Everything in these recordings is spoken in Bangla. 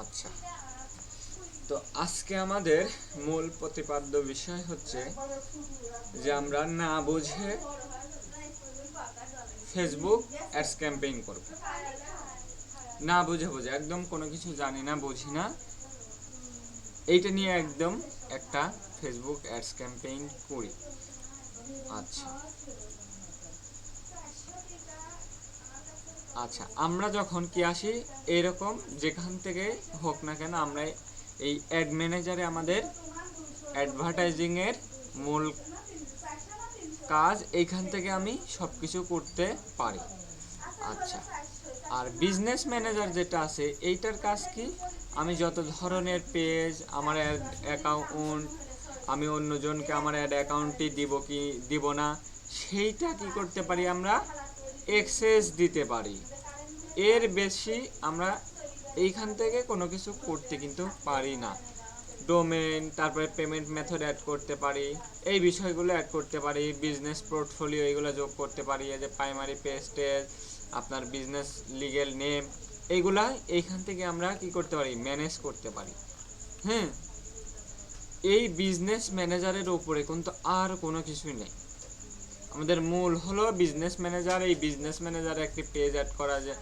আচ্ছা, তো আজকে আমাদের মূল প্রতিপাদ্য বিষয় হচ্ছে যে আমরা না বুঝে ফেসবুক অ্যাডস ক্যাম্পেইন করব। না বুঝে বুঝে একদম কোনো কিছু জানি না, বুঝি না, এইটা নিয়ে একদম একটা ফেসবুক অ্যাডস ক্যাম্পেইন করি। আচ্ছা আচ্ছা, আমরা যখন কি আসি এরকম যেখান থেকে হোক না কেন, আমরা এই অ্যাড ম্যানেজারে আমাদের অ্যাডভার্টাইজিং এর মূল কাজ এইখান থেকে আমি সব কিছু করতে পারি। আচ্ছা, আর বিজনেস ম্যানেজার যেটা আছে এইটার কাজ কি, আমি যত ধরনের পেজ, আমার অ্যাকাউন্ট, আমি অন্যজনকে আমার অ্যাড অ্যাকাউন্টটি দিব কি দিব না, সেইটা কি করতে পারি, আমরা অ্যাক্সেস দিতে পারি। এর বেশি আমরা এইখান থেকে কোনো কিছু করতে কিন্তু পারি না। ডোমেন, তারপরে পেমেন্ট মেথড অ্যাড করতে পারি, এই বিষয়গুলো অ্যাড করতে পারি, বিজনেস পোর্টফোলিও এগুলো যোগ করতে পারি, এই যে প্রাইমারি পেজের আপনার বিজনেস লিগ্যাল নেম, এইগুলা এইখান থেকে আমরা কি করতে পারি, ম্যানেজ করতে পারি। হ্যাঁ, এই বিজনেস ম্যানেজারের উপরে কিন্তু আর কোনো কিছুই নেই। আমাদের মূল হলো বিজনেস ম্যানেজার। এই বিজনেস ম্যানেজারে একটি পেজ অ্যাড করা যায়,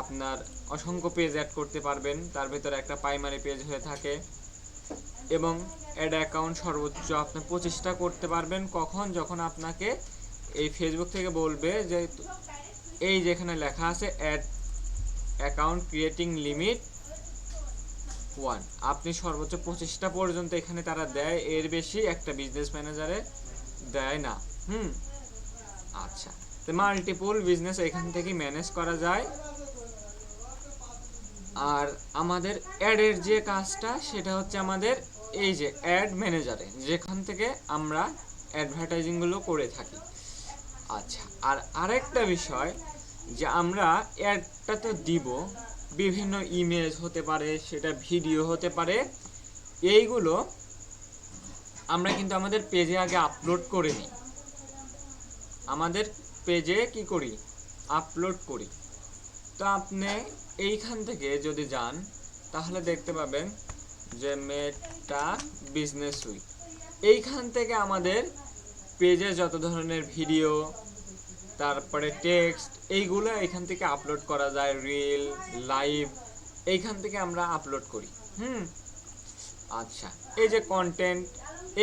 আপনার অসংখ্য পেজ অ্যাড করতে পারবেন, তার ভিতরে একটা প্রাইমারি পেজ হয়ে থাকে, এবং অ্যাড অ্যাকাউন্ট সর্বোচ্চ আপনি 25টা করতে পারবেন। কখন, যখন আপনাকে এই ফেসবুক থেকে বলবে যে এই যেখানে লেখা আছে অ্যাড অ্যাকাউন্ট ক্রিয়েটিং লিমিট 1, আপনি সর্বোচ্চ 25টা পর্যন্ত এখানে তারা দেয়, এর বেশি একটা বিজনেস ম্যানেজারে দেয় না। আচ্ছা, তো মাল্টিপল বিজনেস এখান থেকে ম্যানেজ করা যায়। আর আমাদের অ্যাডের যে কাজটা সেটা হচ্ছে আমাদের এই যে অ্যাড ম্যানেজারে, যেখান থেকে আমরা অ্যাডভার্টাইজিংগুলো করে থাকি। আচ্ছা, আর আরেকটা বিষয় যে আমরা অ্যাডটা তো দিব, বিভিন্ন ইমেজ হতে পারে, সেটা ভিডিও হতে পারে, এইগুলো আমরা কিন্তু আমাদের পেজে আগে আপলোড করে নিই। আমাদের পেজে কি করি, আপলোড করি। তো আপনি এইখান থেকে যদি যান তাহলে দেখতে পাবেন যে মেটা বিজনেস উইক, এইখান থেকে আমাদের পেজে যত ধরনের ভিডিও, তারপরে টেক্সট, এইগুলো এখান থেকে আপলোড করা যায়, রিল, লাইভ, এইখান থেকে আমরা আপলোড করি। আচ্ছা, এই যে কন্টেন্ট,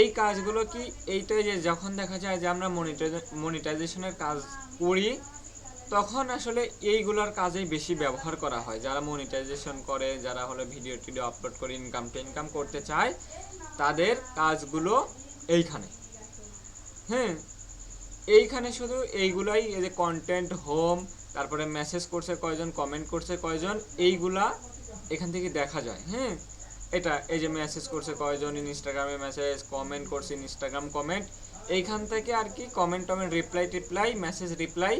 এই কাজগুলো কি, এইটাই যে যখন দেখা যায় যে আমরা মনিটাইজেশনের কাজ করি, তখন আসলে এইগুলোর কাজেই বেশি ব্যবহার করা হয়। যারা মনিটাইজেশন করে, যারা হলো ভিডিও টিডিও আপলোড করে ইনকাম করতে চায়, তাদের কাজগুলো এইখানে। হ্যাঁ, এইখানে শুধু এইগুলাই, এই যে কন্টেন্ট, হোম, তারপরে মেসেজ করছে কয়জন, কমেন্ট করছে কয়জন, এইগুলা এখান থেকে দেখা যায়। এটা এই যে মেসেজ করছে কয়জন, ইনস্টাগ্রামে মেসেজ, কমেন্ট করছে ইনস্টাগ্রাম কমেন্ট, এইখান থেকে আর কি কমেন্ট রিপ্লাই, মেসেজ রিপ্লাই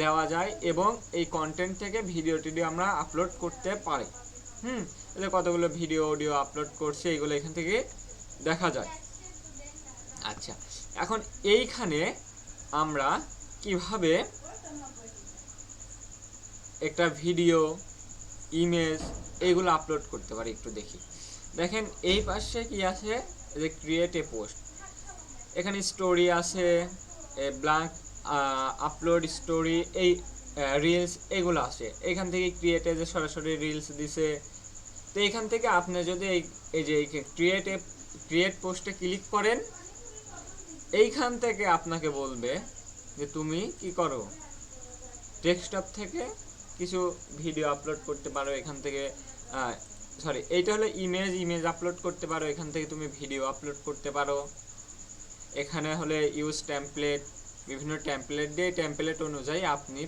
দেওয়া যায়, এবং এই কন্টেন্ট থেকে ভিডিও টিডিও আমরা আপলোড করতে পারি। এই যে কতগুলো ভিডিও অডিও আপলোড করছে, এইগুলো এখান থেকে দেখা যায়। আচ্ছা, এখন এইখানে আমরা কিভাবে একটা ভিডিও, ইমেজ, এগুলো আপলোড করতে পারি একটু দেখি। দেখেন এই পাশে কি আছে, যে ক্রিয়েট এ পোস্ট, এখানে স্টোরি আছে, ব্ল্যাঙ্ক আপলোড স্টোরি, এই রিলস, এগুলো আছে। এখান থেকে ক্রিয়েট এ যে সরাসরি রিলস দিছে। তো এখান থেকে আপনি যদি এই যে ক্রিয়েট পোস্টে ক্লিক করেন, এইখান থেকে আপনাকে বলবে যে তুমি কি করো, ডেস্কটপ থেকে কিছু ভিডিও আপলোড করতে পারো, এখান থেকে এইটা হলো ইমেজ আপলোড করতে পারো, এখান থেকে তুমি ভিডিও আপলোড করতে পারো। এখানে হলে ইউজ টেমপ্লেট, বিভিন্ন টেমপ্লেট দিয়ে টেমপ্লেট অনুযায়ী আপনি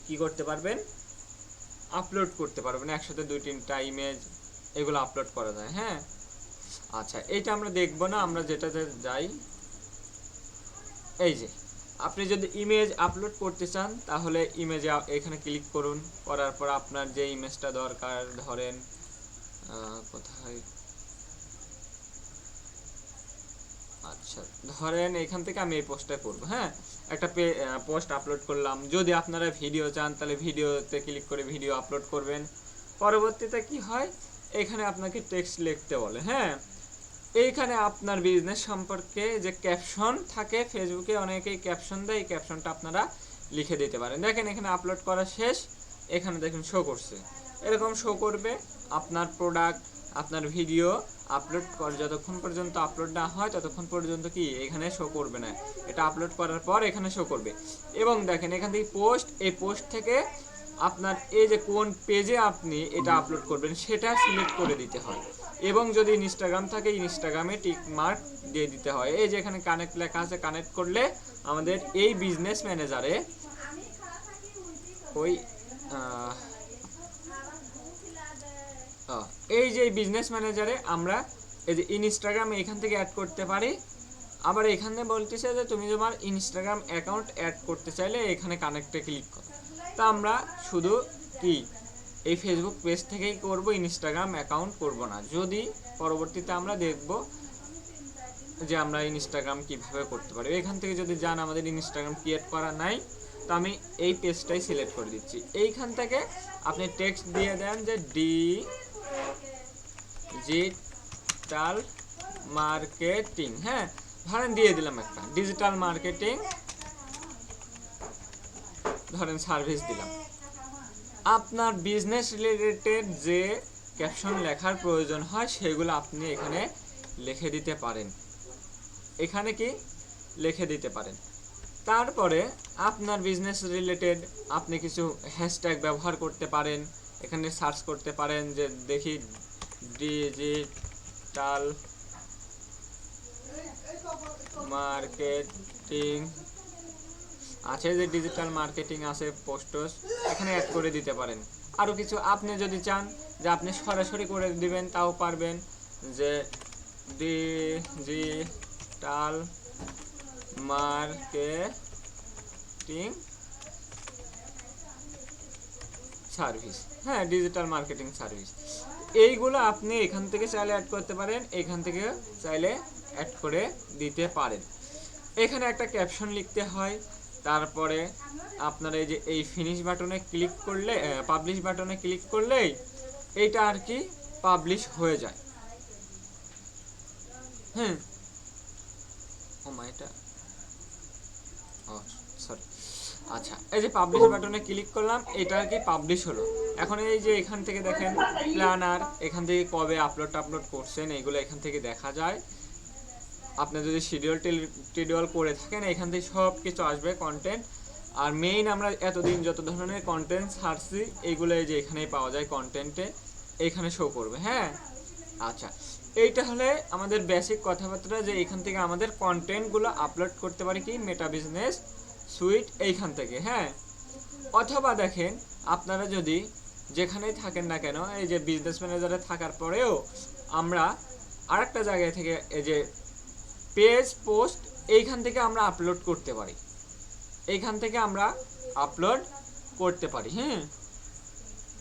কি করতে পারবেন, আপলোড করতে পারবেন। একসাথে 2-3টা ইমেজ এগুলো আপলোড করা যায়। আচ্ছা, এইটা আমরা দেখবো না, আমরা যেটাতে যাই, এই যে আপনি যদি ইমেজ আপলোড করতে চান তাহলে ইমেজে এখানে ক্লিক করুন, করার পর আপনার যে ইমেজটা দরকার, ধরেন কোথায়, আচ্ছা ধরেন এখান থেকে আমি এই পোস্টটা করব। একটা পোস্ট আপলোড করলাম। যদি আপনারা ভিডিও চান তাহলে ভিডিওতে ক্লিক করে ভিডিও আপলোড করবেন, পরবর্তীতে কি হয়, এখানে আপনাকে টেক্সট লিখতে বলে। হ্যাঁ, এইখানে আপনার বিজনেস সম্পর্কে যে ক্যাপশন থাকে, ফেসবুকে অনেকেই ক্যাপশন দেয়, এই ক্যাপশনটা আপনারা লিখে দিতে পারেন। দেখেন এখানে আপলোড করা শেষ, এখানে দেখুন শো করছে, এরকম শো করবে আপনার প্রোডাক্ট, আপনার ভিডিও আপলোড যতক্ষণ পর্যন্ত আপলোড না হয় ততক্ষণ পর্যন্ত কি এখানে শো করবে না, এটা আপলোড করার পর এখানে শো করবে। এবং দেখেন এখান থেকে পোস্ট, এই পোস্ট থেকে আপনার এই যে কোন পেজে আপনি এটা আপলোড করবেন সেটা সিলেক্ট করে দিতে হয়। এবং যদি ইনস্টাগ্রাম থাকে ইনস্টাগ্রামে টিক মার্ক দিয়ে দিতে হয়। এই যে এখানে কানেক্ট লেখা আছে, কানেক্ট করলে আমাদের এই বিজনেস ম্যানেজারে ওই এই যে বিজনেস ম্যানেজারে আমরা এই যে ইনস্টাগ্রাম এখান থেকে অ্যাড করতে পারি। আবার এখানে বলতেছে যে তুমি তোমার ইনস্টাগ্রাম অ্যাকাউন্ট অ্যাড করতে চাইলে এখানে কানেক্টে ক্লিক করো। তা আমরা শুধু কি এই ফেসবুক পেজ থেকেই করব, ইনস্টাগ্রাম অ্যাকাউন্ট করব না। যদি পরবর্তীতে আমরা দেখব যে আমরা ইনস্টাগ্রাম কিভাবে করতে পারি। এখান থেকে যদি যান আমাদের ইনস্টাগ্রাম ক্রিয়েট করা নাই, তো আমি এই পেজটাই সিলেক্ট করে দিচ্ছি। এইখান থেকে আপনি টেক্সট দিয়ে দেন যে ডিজিটাল মার্কেটিং। হ্যাঁ, ধরেন দিয়ে দিলাম একটা ডিজিটাল মার্কেটিং, ধরেন সার্ভিস দিলাম। আপনার বিজনেস রিলেটেড যে ক্যাপশন লেখার প্রয়োজন হয় সেগুলো আপনি এখানে লিখে দিতে পারেন, এখানে কি লিখে দিতে পারেন। তারপরে আপনার বিজনেস রিলেটেড আপনি কিছু হ্যাশট্যাগ ব্যবহার করতে পারেন, এখানে সার্চ করতে পারেন যে দেখি ডিজিটাল মার্কেটিং আছে, যে ডিজিটাল মার্কেটিং আছে পোস্টস, এখানে অ্যাড করে দিতে পারেন। আরও কিছু আপনি যদি চান যে আপনি সরাসরি করে দিবেন তাও পারবেন, যে ডিজিটাল মার্কেটিং সার্ভিস। হ্যাঁ, ডিজিটাল মার্কেটিং সার্ভিস, এইগুলো আপনি এখান থেকে চাইলে অ্যাড করতে পারেন, এখান থেকে চাইলে অ্যাড করে দিতে পারেন। এখানে একটা ক্যাপশন লিখতে হয়। তারপরে আপনার এই যে এই ফিনিশ বাটনে ক্লিক করলে, পাবলিশ বাটনে ক্লিক করলেই এইটা আর কি পাবলিশ হয়ে যায়। হ্যাঁ, ও মা এটা সরি, আচ্ছা, এই যে পাবলিশ বাটনে ক্লিক করলাম, এটা আর কি পাবলিশ হলো। এখন এই যে এখান থেকে দেখেন প্ল্যানার, এখান থেকে কবে আপলোড করছেন এইগুলো এখান থেকে দেখা যায়। আপনি যদি শিডিউল করে থাকেন এখান থেকে সব কিছু আসবে কন্টেন্ট। আর মেইন আমরা এতদিন যত ধরনের কন্টেন্ট ছাড়ছি এইগুলো এই যে এখানেই পাওয়া যায়, কন্টেন্টে এখানে শো করবে। হ্যাঁ, আচ্ছা, এইটা হলে আমাদের বেসিক কথাবার্তা, যে এখান থেকে আমাদের কন্টেন্টগুলো আপলোড করতে পারি কি মেটা বিজনেস সুইট এইখান থেকে। হ্যাঁ, অথবা দেখেন আপনারা যদি যেখানেই থাকেন না কেন এই যে বিজনেস ম্যানেজারে থাকার পরেও আমরা আরেকটা জায়গায় থেকে এই যে পেজ পোস্ট এইখান থেকে আমরা আপলোড করতে পারি, এইখান থেকে আমরা আপলোড করতে পারি। হ্যাঁ,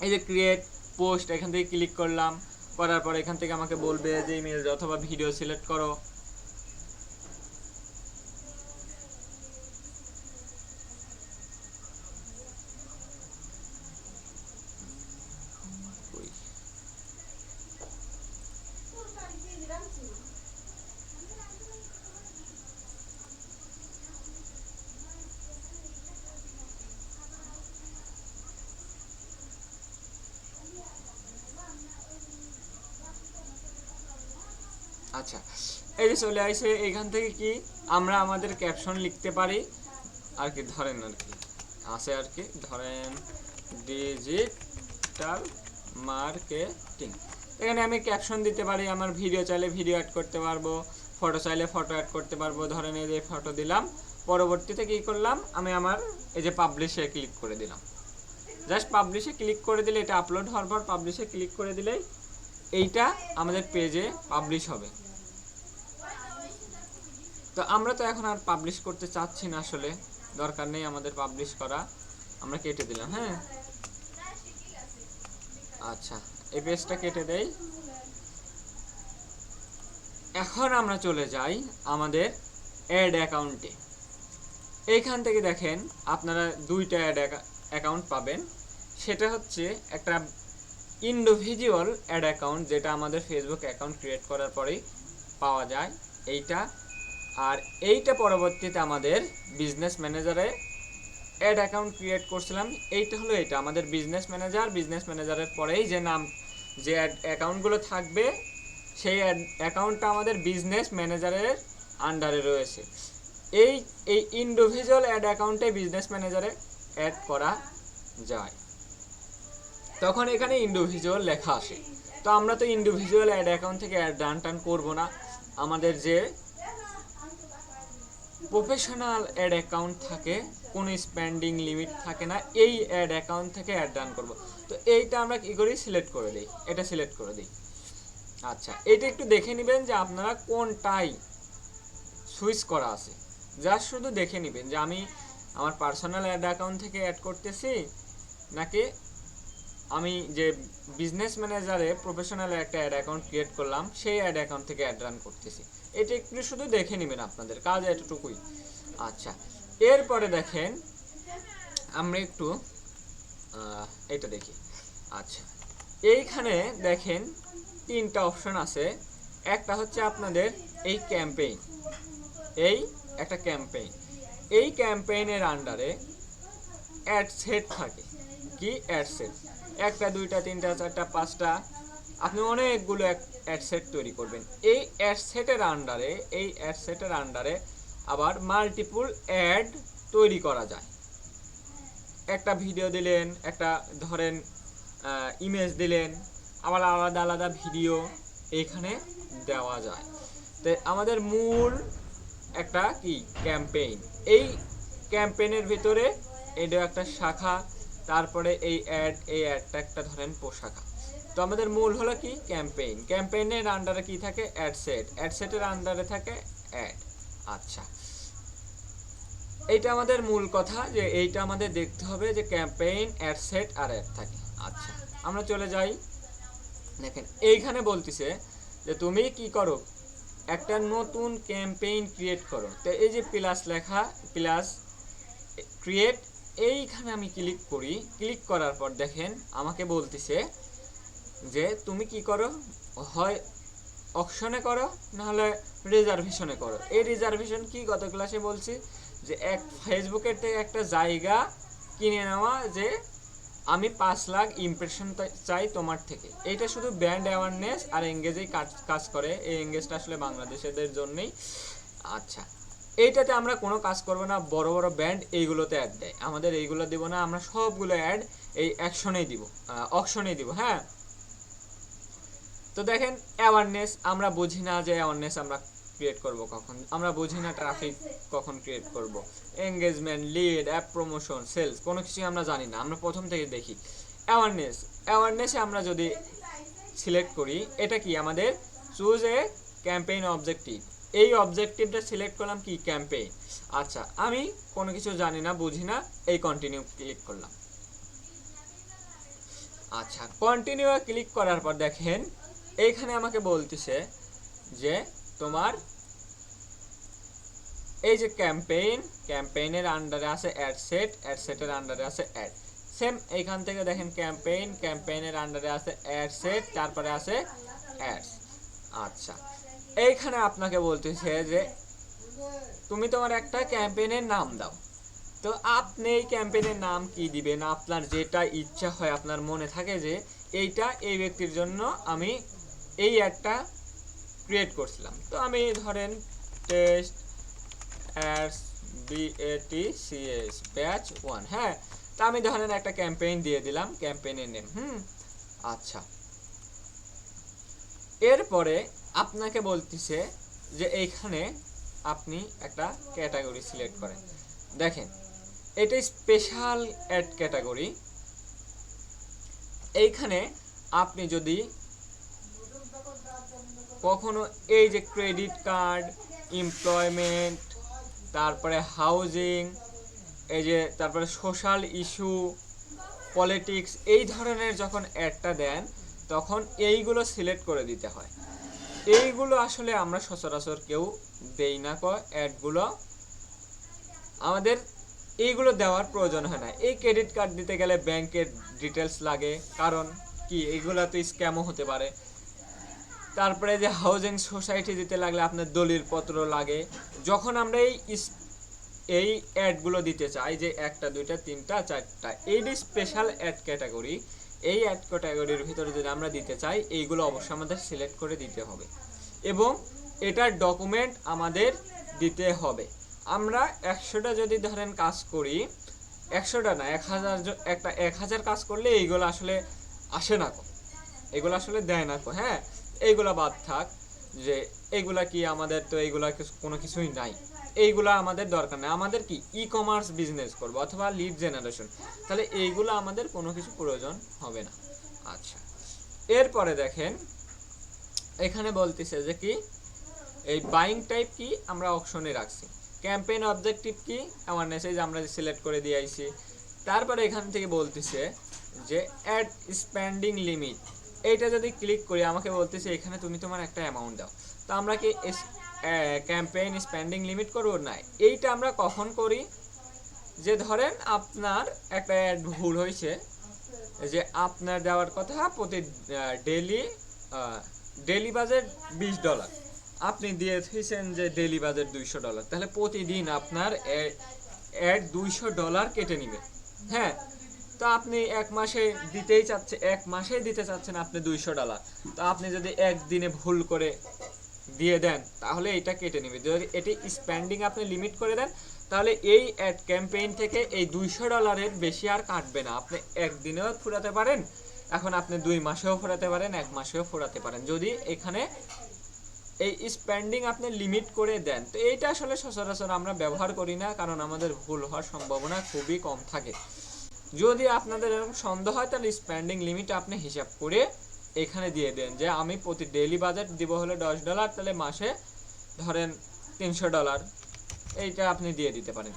এই যে ক্রিয়েট পোস্ট, এখান থেকে ক্লিক করলাম, করার পর এখান থেকে আমাকে বলবে যে ইমেজ অথবা ভিডিও সিলেক্ট করো। আচ্ছা, এই যে চলে আসে, এখান থেকে কি আমরা আমাদের ক্যাপশন লিখতে পারি আর কি, ধরেন আর কি আছে আর কি, ধরেন ডিজিটাল মার্কেটিং, এখানে আমি ক্যাপশন দিতে পারি। আমার ভিডিও চাইলে ভিডিও অ্যাড করতে পারবো, ফটো চাইলে ফটো অ্যাড করতে পারবো। ধরেন এই যে ফটো দিলাম, পরবর্তীতে কি করলাম আমি আমার এই যে পাবলিশে ক্লিক করে দিলাম। জাস্ট পাবলিশে ক্লিক করে দিলে এটা আপলোড হওয়ার পর পাবলিশে ক্লিক করে দিলেই এইটা আমাদের পেজে পাবলিশ হবে। তো আমরা তো এখন আর পাবলিশ করতে চাচ্ছি না, আসলে দরকার নেই আমাদের পাবলিশ করা, আমরা কেটে দিলাম। হ্যাঁ, আচ্ছা, এই পেজটা কেটে দেই। এখন আমরা চলে যাই আমাদের অ্যাড অ্যাকাউন্টে। এইখান থেকে দেখেন আপনারা দুইটা অ্যাড অ্যাকাউন্ট পাবেন। সেটা হচ্ছে একটা ইন্ডিভিজুয়াল অ্যাড অ্যাকাউন্ট, যেটা আমাদের ফেসবুক অ্যাকাউন্ট ক্রিয়েট করার পরেই পাওয়া যায় এইটা। আর এইটা পরবর্তীতে আমাদের বিজনেস ম্যানেজারে অ্যাড অ্যাকাউন্ট ক্রিয়েট করছিলাম, এইটা হলো এটা আমাদের বিজনেস ম্যানেজার। বিজনেস ম্যানেজারের পরেই যে নাম, যে অ্যাকাউন্টগুলো থাকবে সেই অ্যাকাউন্টটা আমাদের বিজনেস ম্যানেজারের আন্ডারে রয়েছে। এই এই ইন্ডিভিজুয়াল অ্যাড অ্যাকাউন্টে বিজনেস ম্যানেজারে অ্যাড করা যায়, তখন এখানে ইন্ডিভিজুয়াল লেখা আসে। তো আমরা তো ইন্ডিভিজুয়াল অ্যাড অ্যাকাউন্ট থেকে অ্যাড টান করবো না, আমাদের যে প্রফেশনাল অ্যাড অ্যাকাউন্ট থাকে, কোনো স্পেন্ডিং লিমিট থাকে না, এই অ্যাড অ্যাকাউন্ট থেকে অ্যাড রান করব। তো এইটা আমরা কি করি, সিলেক্ট করে দিই, এটা সিলেক্ট করে দিই। আচ্ছা, এটা একটু দেখে নেবেন যে আপনারা কোনটাই সুইচ করা আছে, জাস্ট শুধু দেখে নেবেন যে আমি আমার পার্সোনাল অ্যাড অ্যাকাউন্ট থেকে অ্যাড করতেছি নাকি আমি যে বিজনেস ম্যানেজারে প্রফেশনাল একটা অ্যাড অ্যাকাউন্ট ক্রিয়েট করলাম সেই অ্যাড অ্যাকাউন্ট থেকে অ্যাড রান করতেছি। এটা একটু শুধু দেখে নেবেন, আপনাদের কাজ এতটুকুই। আচ্ছা, এরপরে দেখেন আমরা একটু এটা দেখি। আচ্ছা, এইখানে দেখেন তিনটা অপশন আছে। একটা হচ্ছে আপনাদের এই ক্যাম্পেইন, এই একটা ক্যাম্পেইন, এই ক্যাম্পেইনের আন্ডারে অ্যাড সেট থাকে। কি অ্যাড সেট? একটা, দুইটা, তিনটা, চারটা, পাঁচটা, আপনি অনেকগুলো অ্যাড সেট তৈরি করবেন। এই অ্যাড সেটের আন্ডারে আবার মাল্টিপল অ্যাড তৈরি করা যায়। একটা ভিডিও দিলেন, একটা ধরেন ইমেজ দিলেন, আবার আলাদা আলাদা ভিডিও এইখানে দেওয়া যায়। তো আমাদের মূল একটা কি ক্যাম্পেইন, এই ক্যাম্পেইনের ভিতরে এটা একটা শাখা, তারপরে এই অ্যাডটা একটা ধরেন শাখা। তো আমাদের মূল হলো কি ক্যাম্পেইন, ক্যাম্পেইনের আন্ডারে কি থাকে অ্যাড সেটের আন্ডারে থাকে অ্যাড। আচ্ছা, এইটা আমাদের মূল কথা, যে এইটা আমাদের দেখতে হবে যে ক্যাম্পেইন, অ্যাড সেট আর অ্যাড থাকে। আচ্ছা, আমরা চলে যাই। দেখেন এইখানে বলতেছে যে তুমি কি করো, একটা নতুন ক্যাম্পেইন ক্রিয়েট করো। তো এই যে প্লাস লেখা, প্লাস ক্রিয়েট, এইখানে আমি ক্লিক করি। ক্লিক করার পর দেখেন আমাকে বলতেছে যে তুমি কি করো, হয় অকশনে করো নাহলে রিজার্ভেশনে করো। এই রিজার্ভেশন কি গত ক্লাসে বলছি যে এক ফেসবুকের থেকে একটা জায়গা কিনে নেওয়া, যে আমি 5 লাখ ইমপ্রেশন চাই তোমার থেকে। এইটা শুধু ব্র্যান্ড অ্যাওয়ারনেস আর এঙ্গেজেই কাজ করে। এই এঙ্গেজটা আসলে বাংলাদেশিদের জন্যই। আচ্ছা, এইটাতে আমরা কোনো কাজ করব না, বড় বড় ব্র্যান্ড এইগুলোতে অ্যাড দেয়, আমাদের এইগুলো দিব না, আমরা সবগুলো অ্যাড এই অ্যাকশনেই দিব, অকশনেই দিব। হ্যাঁ, তো দেখেন অ্যাওয়ারনেস, আমরা বুঝি না যে অ্যাওয়ারনেস আমরা ক্রিয়েট করব কখন, আমরা বুঝি না ট্রাফিক কখন ক্রিয়েট করব, engagement, lead, app promotion, sales, কোনো কিছুই আমরা জানি না, আমরা প্রথম থেকে দেখি। অ্যাওয়ারনেসে আমরা যদি সিলেক্ট করি, এটা কি আমাদের চুজ এ ক্যাম্পেইন অবজেক্টিভ, এই অবজেক্টিভটা সিলেক্ট করলাম কি ক্যাম্পেইন। আচ্ছা, আমি কোনো কিছু জানি না, বুঝি না, এই কন্টিনিউ ক্লিক করলাম। আচ্ছা, কন্টিনিউ ক্লিক করার পর দেখেন এইখানে আমাকে বলতেছে যে তোমার এই যে ক্যাম্পেইনের আন্ডারে আছে অ্যাড সেটের আন্ডারে আছে অ্যাড। সেম এইখান থেকে দেখেন ক্যাম্পেইনের আন্ডারে আছে অ্যাড সেট, তারপরে আছে অ্যাডস। আচ্ছা, এইখানে আপনাকে বলতেছে যে তুমি তোমার একটা ক্যাম্পেইনের নাম দাও। তো আপনি এই ক্যাম্পেইনের নাম কি দিবেন, আপনার যেটা ইচ্ছা হয়, আপনার মনে থাকে যে এইটা এই ব্যক্তির জন্য আমি এই অ্যাডটা ক্রিয়েট করছিলাম। তো আমি ধরেন টেস্ট অ্যাডস BATCS ব্যাচ 1। হ্যাঁ, তো আমি ধরেন একটা ক্যাম্পেইন দিয়ে দিলাম, ক্যাম্পেইনের নেম। আচ্ছা, এরপরে আপনাকে বলতেছে যে এইখানে আপনি একটা ক্যাটাগরি সিলেক্ট করেন। দেখেন এটা স্পেশাল অ্যাড ক্যাটাগরি। এইখানে আপনি যদি কখনো এই যে ক্রেডিট কার্ড, এমপ্লয়মেন্ট, তারপরে হাউজিং, এই যে তারপরে সোশ্যাল ইস্যু, পলিটিক্স, এই ধরনের যখন অ্যাডটা দেন তখন এইগুলো সিলেক্ট করে দিতে হয়। এইগুলো আসলে আমরা সচরাচর কেউ দেই না অ্যাডগুলো, আমাদের এইগুলো দেওয়ার প্রয়োজন হয় না। এই ক্রেডিট কার্ড দিতে গেলে ব্যাংকের ডিটেলস লাগে, কারণ কি এগুলা তো স্ক্যামও হতে পারে। তারপরে যে হাউজিং সোসাইটি দিতে লাগলে আপনার দলিল পত্র লাগে। যখন আমরা এই অ্যাডগুলো দিতে চাই, যে একটা দুইটা তিনটা চারটা, এই যে স্পেশাল অ্যাড ক্যাটাগরি, এই অ্যাড ক্যাটাগরির ভিতরে যদি আমরা দিতে চাই, এইগুলো অবশ্যই আমাদের সিলেক্ট করে দিতে হবে এবং এটার ডকুমেন্ট আমাদের দিতে হবে। আমরা 100টা যদি ধরেন কাজ করি, 100টা না 1000, একটা 1000 কাজ করলে এইগুলো আসলে আসে না, এগুলো আসলে দেয় না। হ্যাঁ, এইগুলা বাদ থাক, যে এইগুলা কি আমাদের তো এইগুলা কোনো কিছুই নাই, এইগুলা আমাদের দরকার নেই। আমাদের কি ই কমার্স বিজনেস করবো অথবা লিড জেনারেশন, তাহলে এইগুলো আমাদের কোনো কিছু প্রয়োজন হবে না। আচ্ছা, এরপরে দেখেন এখানে বলতেছে যে কি এই বাইং টাইপ কি আমরা অপশনে রাখছি, ক্যাম্পেইন অবজেক্টিভ কি অ্যাওয়ারনেস, এই যে আমরা সিলেক্ট করে দিয়ে আইছি। তারপরে এখান থেকে বলতেছে যে অ্যাড স্পেন্ডিং লিমিট, এইটা যদি ক্লিক করি আমাকে বলতেছে এখানে তুমি তোমার একটা অ্যামাউন্ট দাও। তো আমরা কি ক্যাম্পেইন স্পেন্ডিং লিমিট করব না, এইটা আমরা কখন করি, যে ধরেন আপনার একটা অ্যাড ভুল হয়েছে, যে আপনার দেওয়ার কথা প্রতি ডেলি বাজেট $20, আপনি দিয়ে দিয়েছেন যে ডেলি বাজেট $200, তাহলে প্রতিদিন আপনার অ্যাড $200 কেটে নিবে। হ্যাঁ, তো আপনি এক মাসে দিতে চাচ্ছেন আপনি $200, তো আপনি যদি একদিনে ভুল করে দিয়ে দেন তাহলে এটা কেটে নেবে। যদি এটি স্পেন্ডিং আপনি লিমিট করে দেন তাহলে এই অ্যাড ক্যাম্পেইন থেকে এই $200 বেশি আর কাটবে না। আপনি একদিনেও ফুরাতে পারেন, এখন আপনি 2 মাসেও ফুরাতে পারেন, 1 মাসেও ফুরাতে পারেন, যদি এখানে এই স্পেন্ডিং আপনি লিমিট করে দেন। তো এইটা আসলে সচরাচর আমরা ব্যবহার করি না, কারণ আমাদের ভুল হওয়ার সম্ভাবনা খুবই কম থাকে। যদি আপনাদের এরকম সন্দেহ হয় তাহলে স্পেন্ডিং লিমিট আপনি হিসাব করে এখানে দিয়ে দেন, যে আমি প্রতি ডেইলি বাজেট দিব হলো $10, তাহলে মাসে ধরেন $300, এইটা আপনি দিয়ে দিতে পারেন।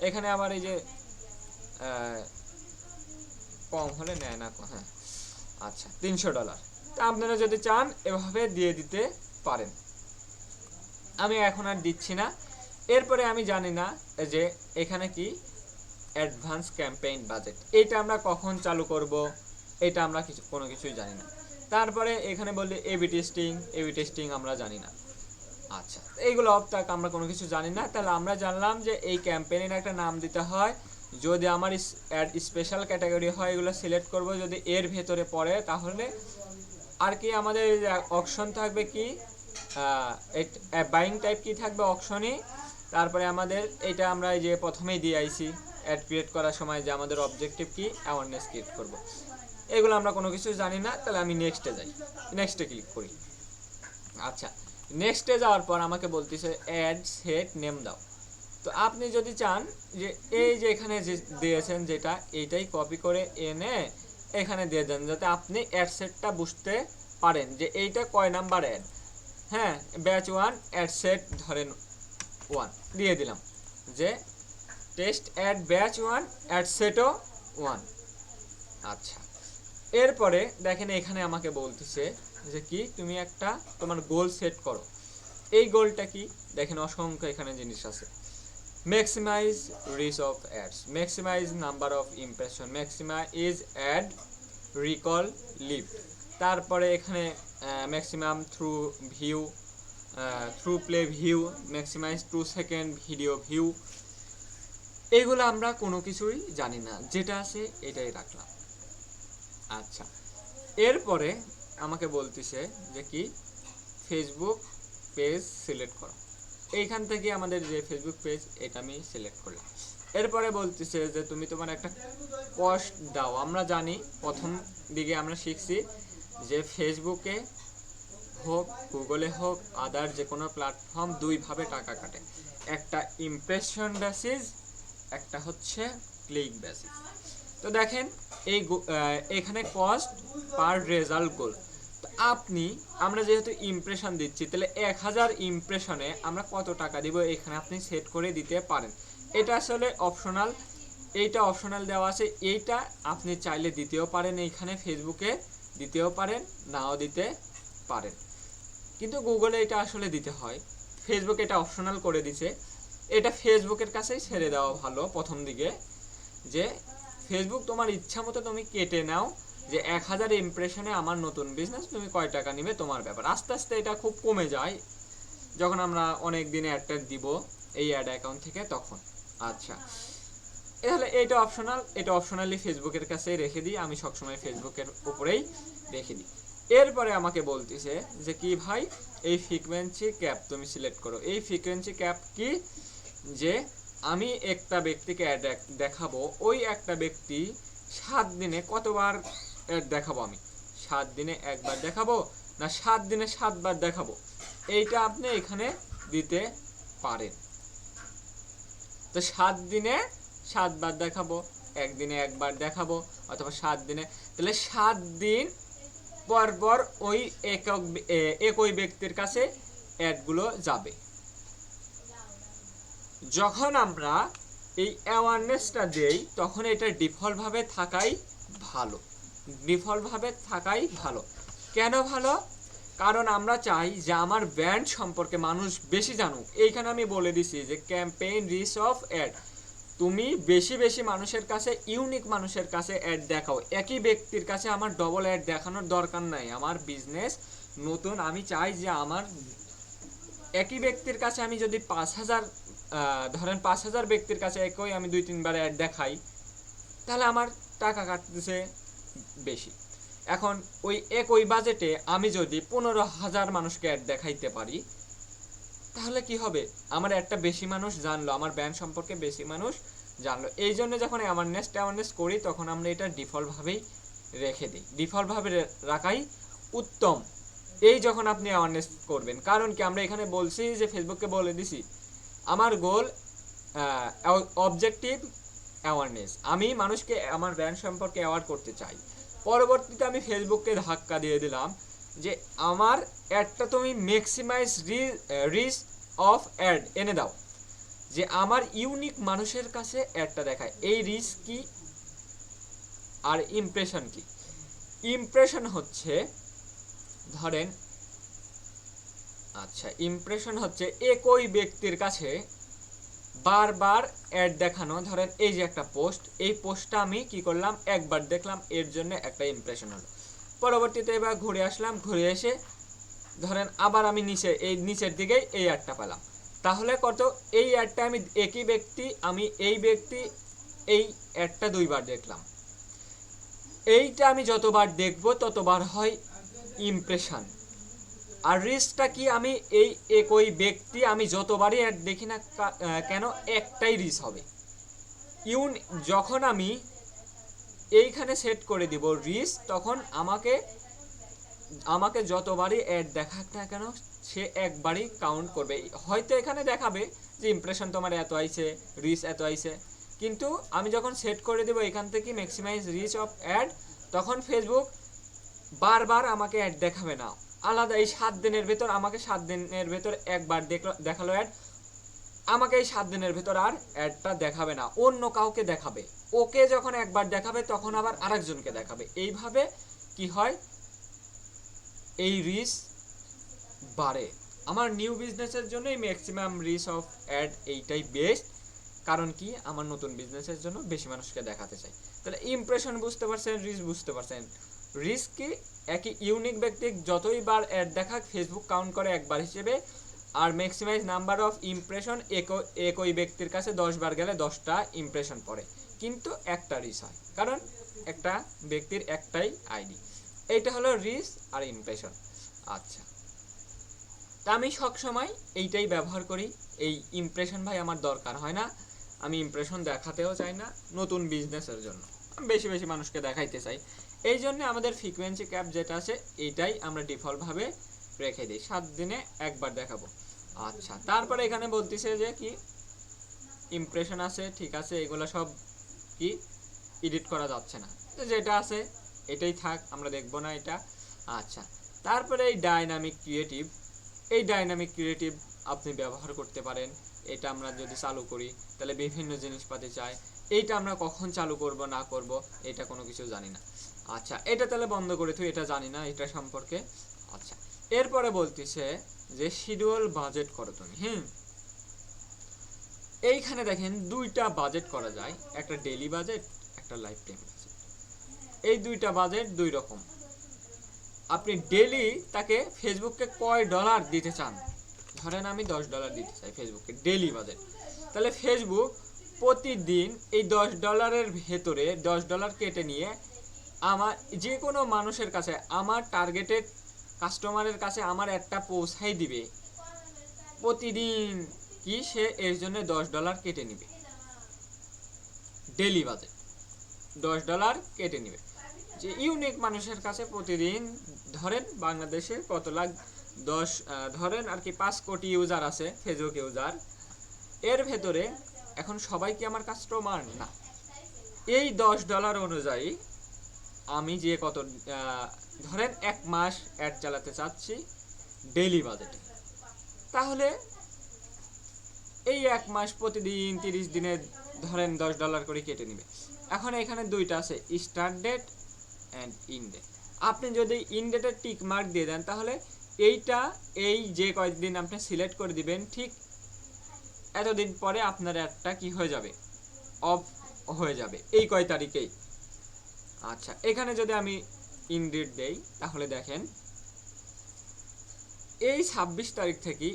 এখানে আবার এই যে কম হলে নেয় না, হ্যাঁ আচ্ছা $300, তা আপনারা যদি চান এভাবে দিয়ে দিতে পারেন। আমি এখন আর দিচ্ছি না। এরপরে আমি জানি না যে এখানে কি অ্যাডভান্স ক্যাম্পেইন বাজেট, এটা আমরা কখন চালু করব, এটা আমরা কোনো কিছুই জানি না। তারপরে এখানে বললে এবি টেস্টিং আমরা জানি না। আচ্ছা, এইগুলো অফ থাক, আমরা কোনো কিছু জানি না। তাহলে আমরা জানলাম যে এই ক্যাম্পেইনের একটা নাম দিতে হয়, যদি আমার অ্যাড স্পেশাল ক্যাটাগরি হয় এগুলো সিলেক্ট করব, যদি এর ভেতরে পড়ে তাহলে আর কি আমাদের অপশন থাকবে কি বাইং টাইপ কি থাকবে অপশনই। তারপরে আমাদের এটা আমরা এই যে প্রথমেই দিয়ে আইছি অ্যাড ক্রিয়েট করার সময়, যে আমাদের অবজেক্টিভ কি অ্যাওয়ারনেস ক্রিয়েট করব, এগুলো আমরা কোনো কিছু জানি না। তাহলে আমি নেক্সটে ক্লিক করি। আচ্ছা, নেক্সটে যাওয়ার পর আমাকে বলতেছে অ্যাড সেট নেম দাও। তো আপনি যদি চান যে এই যে এখানে যে দিয়েছেন যেটা, এইটাই কপি করে এনে এখানে দিয়ে দেন, যাতে আপনি অ্যাড সেটটা বুঝতে পারেন যে এইটা কয় নাম্বার অ্যাড। হ্যাঁ, ব্যাচ 1 অ্যাড সেট ধরেন 1 দিয়ে দিলাম, যে টেস্ট অ্যাড ব্যাচ 1 অ্যাড সেটও 1। আচ্ছা, এরপরে দেখেন এখানে আমাকে বলতেছে যে কি তুমি একটা তোমার গোল সেট করো। এই গোলটা কি দেখেন, অসংখ্য এখানে জিনিস আছে। Maximize reach of ads, maximize number of impression, maximize ad recall lift, তারপরে এখানে maximum through view, through play view, maximize 2 second video view. এইগুলো আমরা কোনো কিছুই জানি না, যেটা আছে এটাই রাখলাম। আচ্ছা, এরপরে আমাকে বলতেছে যে কি ফেসবুক পেজ সিলেক্ট করো। এইখান থেকে আমাদের যে ফেসবুক পেজ এটা আমি সিলেক্ট করলাম। এরপরে বলতেছে যে তুমি তোমার একটা কস্ট দাও। আমরা জানি প্রথম দিকে আমরা শিখছি যে ফেসবুকে হোক গুগলে হোক আদার যে কোনো প্ল্যাটফর্ম দুইভাবে টাকা কাটে, একটা ইমপ্রেশন বেসিস, একটা হচ্ছে ক্লিক বেসিস। তো দেখেন এখানে কস্ট পার রেজাল্ট গোল। তো আমরা যেহেতু ইমপ্রেশন দিচ্ছি, তাহলে 1000 ইমপ্রেশনে আমরা কত টাকা দিব এখানে আপনি সেট করে দিতে পারেন। এটা আসলে অপশনাল, এইটা অপশনাল দেওয়া আছে। এইটা আপনি চাইলে দিতেও পারেন, এইখানে ফেসবুকে দিতেও পারেন, নাও দিতে পারেন, কিন্তু গুগলে এটা আসলে দিতে হয়। ফেসবুক এটা অপশনাল করে দিছে, এটা ফেসবুকের কাছেই ছেড়ে দেওয়া ভালো প্রথম দিকে, যে ফেসবুক তোমার ইচ্ছা মতো তুমি কেটে নাও, যে 1000 ইমপ্রেশনে আমার নতুন বিজনেস, তুমি কয় টাকা নিবে তোমার ব্যাপার। আস্তে আস্তে এটা খুব কমে যায় যখন আমরা অনেক দিনে অ্যাডটা দিব এই অ্যাড অ্যাকাউন্ট থেকে তখন। আচ্ছা, তাহলে এটা অপশনাল, এটা অপশনালি ফেসবুকের কাছেই রেখে দিই, আমি সবসময় ফেসবুকের উপরেই রেখে দিই। এরপরে আমাকে বলতেছে যে কি ভাই এই ফ্রিকোয়েন্সি ক্যাপ তুমি সিলেক্ট করো। এই ফ্রিকোয়েন্সি ক্যাপ কি, যে আমি একটা ব্যক্তিকে অ্যাড দেখাবো, ওই একটা ব্যক্তি 7 দিনে কতবার অ্যাড দেখাবো, আমি 7 দিনে একবার দেখাবো না 7 দিনে 7 বার দেখাবো, এইটা আপনি এখানে দিতে পারেন। তো 7 দিনে 7 বার দেখাবো, একদিনে একবার দেখাবো, অথবা 7 দিনে, তাহলে 7 দিন পর পর ওই একই ব্যক্তির কাছে অ্যাডগুলো যাবে। যখন আমরা এই অ্যাওয়ারনেসটা দেই তখন এটা ডিফল্টভাবে থাকাই ভালো, ডিফল্টভাবে থাকাই ভালো। কেন ভালো? কারণ আমরা চাই যে আমার ব্র্যান্ড সম্পর্কে মানুষ বেশি জানুক। এইখানে আমি বলে দিছি যে ক্যাম্পেইন রিচ অফ অ্যাড, তুমি বেশি বেশি মানুষের কাছে, ইউনিক মানুষের কাছে অ্যাড দেখাও। একই ব্যক্তির কাছে আমার ডবল অ্যাড দেখানোর দরকার নাই। আমার বিজনেস নতুন, আমি চাই যে আমার একই ব্যক্তির কাছে আমি যদি 5000 ধরেন 5000 ব্যক্তির কাছে একই আমি 2-3 বার অ্যাড দেখাই, তাহলে আমার টাকা কাটতেছে বেশি। এখন ওই একই বাজেটে আমি যদি 15000 মানুষকে অ্যাড দেখাইতে পারি, তাহলে কি হবে, আমার একটা বেশি মানুষ জানলো, আমার ব্র্যান্ড সম্পর্কে বেশি মানুষ জানলো। এই জন্য যখন অ্যাওয়ারনেস করি তখন আমরা এটা ডিফল্টভাবেই রেখে দিই, ডিফল্টভাবে রাখাই উত্তম। এই যখন আপনি অ্যাওয়ারনেস করবেন, কারণ কি আমরা এখানে বলছি যে ফেসবুককে বলে দিছি আমার গোল অবজেক্টিভ অ্যাওয়ারনেস, আমি মানুষকে আমার ব্র্যান্ড সম্পর্কে অ্যাওয়ার করতে চাই। পরবর্তীতে আমি ফেসবুককে ধাক্কা দিয়ে দিলাম যে আমার অ্যাডটা তুমি ম্যাক্সিমাইজ রিচ অফ অ্যাড এনে দাও, যে আমার ইউনিক মানুষের কাছে অ্যাডটা দেখায়। এই রিচ কি আর ইমপ্রেশন কি? ইমপ্রেশন হচ্ছে ধরেন, আচ্ছা ইমপ্রেশন হচ্ছে একই ব্যক্তির কাছে বারবার অ্যাড দেখানো। ধরেন এই যে একটা পোস্ট, এই পোস্টটা আমি কি করলাম, একবার দেখলাম, এর জন্য একটা ইমপ্রেশন হলো। পরবর্তীতে এবার ঘুরে আসলাম, ঘুরে এসে ধরেন আবার আমি নিচের দিকেই এই অ্যাডটা পেলাম, তাহলে কত, এই অ্যাডটা আমি একই ব্যক্তি, আমি এই ব্যক্তি এই অ্যাডটা 2 বার দেখলাম। এইটা আমি যতবার দেখব ততবার হয় ইমপ্রেশন। আর রিস্কটা কি, আমি এই একই ব্যক্তি আমি যতবারই অ্যাড দেখি না কেন একটাই রিচ হবে। যখন আমি এইখানে সেট করে দিব রিচ, তখন আমাকে যতবারই অ্যাড দেখাক না কেন সে একবারই কাউন্ট করবে। হয়তো এখানে দেখাবে যে ইমপ্রেশন তোমার এত আইছে, রিচ এত আইছে, কিন্তু আমি যখন সেট করে দেব এখান থেকে ম্যাক্সিমাইজ রিচ অফ অ্যাড, তখন ফেসবুক বারবার আমাকে অ্যাড দেখাবে না। আলাদা এই 7 দিনের ভেতর আমাকে 7 দিনের ভেতর একবার দেখালো অ্যাড, আমাকে এই 7 দিনের ভেতর আর অ্যাডটা দেখাবে না, অন্য কাউকে দেখাবে। ওকে যখন একবার দেখাবে তখন আবার আরেকজনকে দেখাবে। এইভাবে কি হয়, এই রিচ বাড়ে। আমার নিউ বিজনেসের জন্য এই ম্যাক্সিমাম রিচ অফ অ্যাড এইটাই বেস্ট। কারণ কি, আমার নতুন বিজনেসের জন্য বেশি মানুষকে দেখাতে চাই। তাহলে ইমপ্রেশন বুঝতে পারছেন, রিচ বুঝতে পারছেন। রিচ কি, একই ইউনিক ব্যক্তি যতই বার অ্যাড দেখাক ফেসবুক কাউন্ট করে একবার হিসেবে। আর ম্যাক্সিমাইজ নাম্বার অফ ইমপ্রেশন, একই ব্যক্তির কাছে 10 বার গেলে 10টা ইমপ্রেশন পড়ে, কিন্তু একটা রিচ হয়, কারণ একটা ব্যক্তির একটাই আইডি। এইটা হলো রিচ আর ইমপ্রেশন। আচ্ছা, তা আমি সবসময় এইটাই ব্যবহার করি। এই ইমপ্রেশন ভাই আমার দরকার হয় না, আমি ইমপ্রেশন দেখাতেও চাই না নতুন বিজনেসের জন্য, আমি বেশি বেশি মানুষকে দেখাইতে চাই। এই জন্য আমাদের ফ্রিকোয়েন্সি ক্যাপ যেটা আছে এইটাই আমরা ডিফল্টভাবে রেখে দিই, 7 দিনে একবার দেখাবো। আচ্ছা, তারপরে এখানে বলতেছে যে কি ইমপ্রেশন আছে, ঠিক আছে, এগুলো সব কি এডিট করা যাচ্ছে না, যেটা আছে এটাই থাক, আমরা দেখবো না এটা। আচ্ছা, তারপরে এই ডাইনামিক ক্রিয়েটিভ আপনি ব্যবহার করতে পারেন। এটা আমরা যদি চালু করি তাহলে বিভিন্ন জিনিসপাতি চাই, এইটা আমরা কখন চালু করব না করব এটা কোনো কিছু জানি না। আচ্ছা, এটা তাহলে বন্ধ করে তুই, এটা জানি না এটা সম্পর্কে। আচ্ছা, এরপরে বলতেছে যে শিডিউল বাজেট করো তুমি। এইখানে দেখেন 2টা বাজেট করা যায়, একটা ডেইলি বাজেট, একটা লাইফ টাইম বাজেট। এই দুইটা বাজেট দুই রকম। আপনি ডেলি তাকে ফেসবুককে কয় ডলার দিতে চান, ধরেন আমি $10 দিতে চাই ফেসবুককে ডেলি বাজেট, তাহলে ফেসবুক প্রতিদিন এই $10 ভেতরে $10 কেটে নিয়ে আমার যে কোনো মানুষের কাছে, আমার টার্গেটেড কাস্টমারের কাছে আমার একটা পৌঁছাই দিবে প্রতিদিন, কি সে এর জন্য $10 কেটে নিবে ডেলি বাজেট, $10 কেটে নিবে। যে ইউনিক মানুষের কাছে প্রতিদিন, ধরেন বাংলাদেশে কত লাখ, ধরেন আর কি 5 কোটি ইউজার আছে ফেসবুক ইউজার, এর ভেতরে এখন সবাই কি আমার কাস্টমার না, এই $10 অনুযায়ী আমি যে কত ধরেন 1 মাস অ্যাড চালাতে চাচ্ছি ডেইলি বাজেটে, তাহলে এই 1 মাস প্রতিদিন 30 দিনে ধরেন $10 করে কেটে নেবে। এখন এখানে দুইটা আছে, start date and end date. আপনি যদি ইন ডেটের টিক মার্ক দিয়ে দেন তাহলে এইটা, এই যে কয়েকদিন আপনি সিলেক্ট করে দিবেন, ঠিক এতদিন পরে আপনার অ্যাডটা কি হয়ে যাবে, অফ হয়ে যাবে এই কয় তারিখেই। আচ্ছা, এখানে যদি আমি ইন ডেট দেই তাহলে দেখেন এই 26 তারিখ থেকে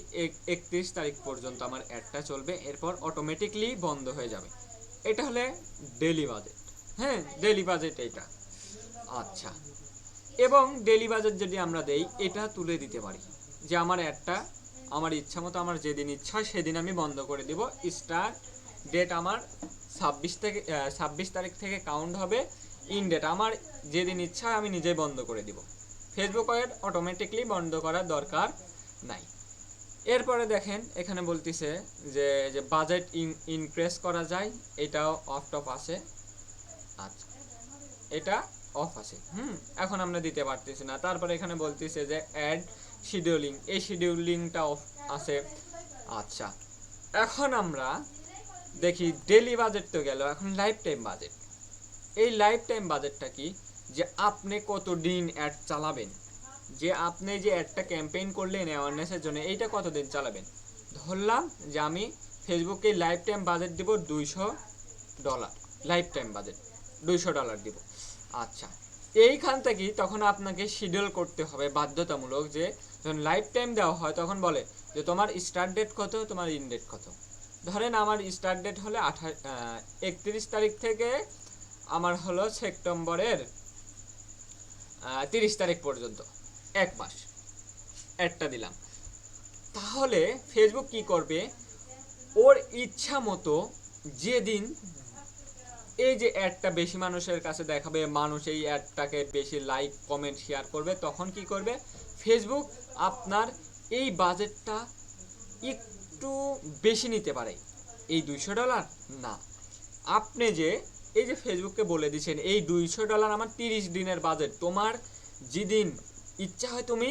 31 তারিখ পর্যন্ত আমার অ্যাডটা চলবে, এরপর অটোমেটিকলি বন্ধ হয়ে যাবে। এটা হলে ডেলি বাজেট, হ্যাঁ ডেলি বাজেট এটা। আচ্ছা, এবং ডেলি বাজেট যদি আমরা দেই, এটা তুলে দিতে পারি যে আমার অ্যাডটা আমার ইচ্ছা মতো, আমার যেদিন ইচ্ছা সেদিন আমি বন্ধ করে দিব। স্টার্ট ডেট আমার 26 তারিখ থেকে কাউন্ট হবে, ইন ডেট আমার যেদিন ইচ্ছা আমি নিজেই বন্ধ করে দিব। ফেসবুক অ্যাড অটোমেটিকলি বন্ধ করার দরকার নাই। এরপরে দেখেন এখানে বলতেছে যে বাজেট ইনক্রিজ করা যায়, এটাও অফ টপ আছে। আচ্ছা, এটা অফ আছে, এখন আমরা দিতে পারতেছি না। তারপরে এখানে বলতেছে যে অ্যাড শিডিউলিং, এই শিডিউলিংটা অফ আছে। আচ্ছা, এখন আমরা দেখি ডেলি বাজেট তো গেল, এখন লাইফ টাইম বাজেট। এই লাইফ টাইম বাজেটটা কি, যে আপনি কতদিন অ্যাড চালাবেন, যে আপনি যে অ্যাডটা ক্যাম্পেইন করলেন অ্যাওয়ারনেসের জন্য, এইটা কতদিন চালাবেন। ধরলাম যে আমি ফেসবুকে লাইফ টাইম বাজেট দিব $200, লাইফ টাইম বাজেট $200 দিব। আচ্ছা, এইখান থেকে তখন আপনাকে শিডিউল করতে হবে বাধ্যতামূলক, যে যখন লাইফ টাইম দেওয়া হয় তখন বলে যে তোমার স্টার্ট ডেট কত, তোমার ইন ডেট কত। ধরেন আমার স্টার্ট ডেট হলে 31 তারিখ থেকে আমার হলো সেপ্টেম্বরের 30 তারিখ পর্যন্ত 1 মাস অ্যাডটা দিলাম। তাহলে ফেসবুক কি করবে, ওর ইচ্ছা মতো যেদিন এই যে অ্যাডটা বেশি মানুষের কাছে দেখাবে, মানুষ এই অ্যাডটাকে বেশি লাইক কমেন্ট শেয়ার করবে, তখন কি করবে ফেসবুক আপনার এই বাজেটটা একটু বেশি নিতে পারে। এই $200 না, আপনি যে এই যে ফেসবুককে বলে দিচ্ছেন এই $200 আমার 30 দিনের বাজেট, তোমার যেদিন ইচ্ছা হয় তুমি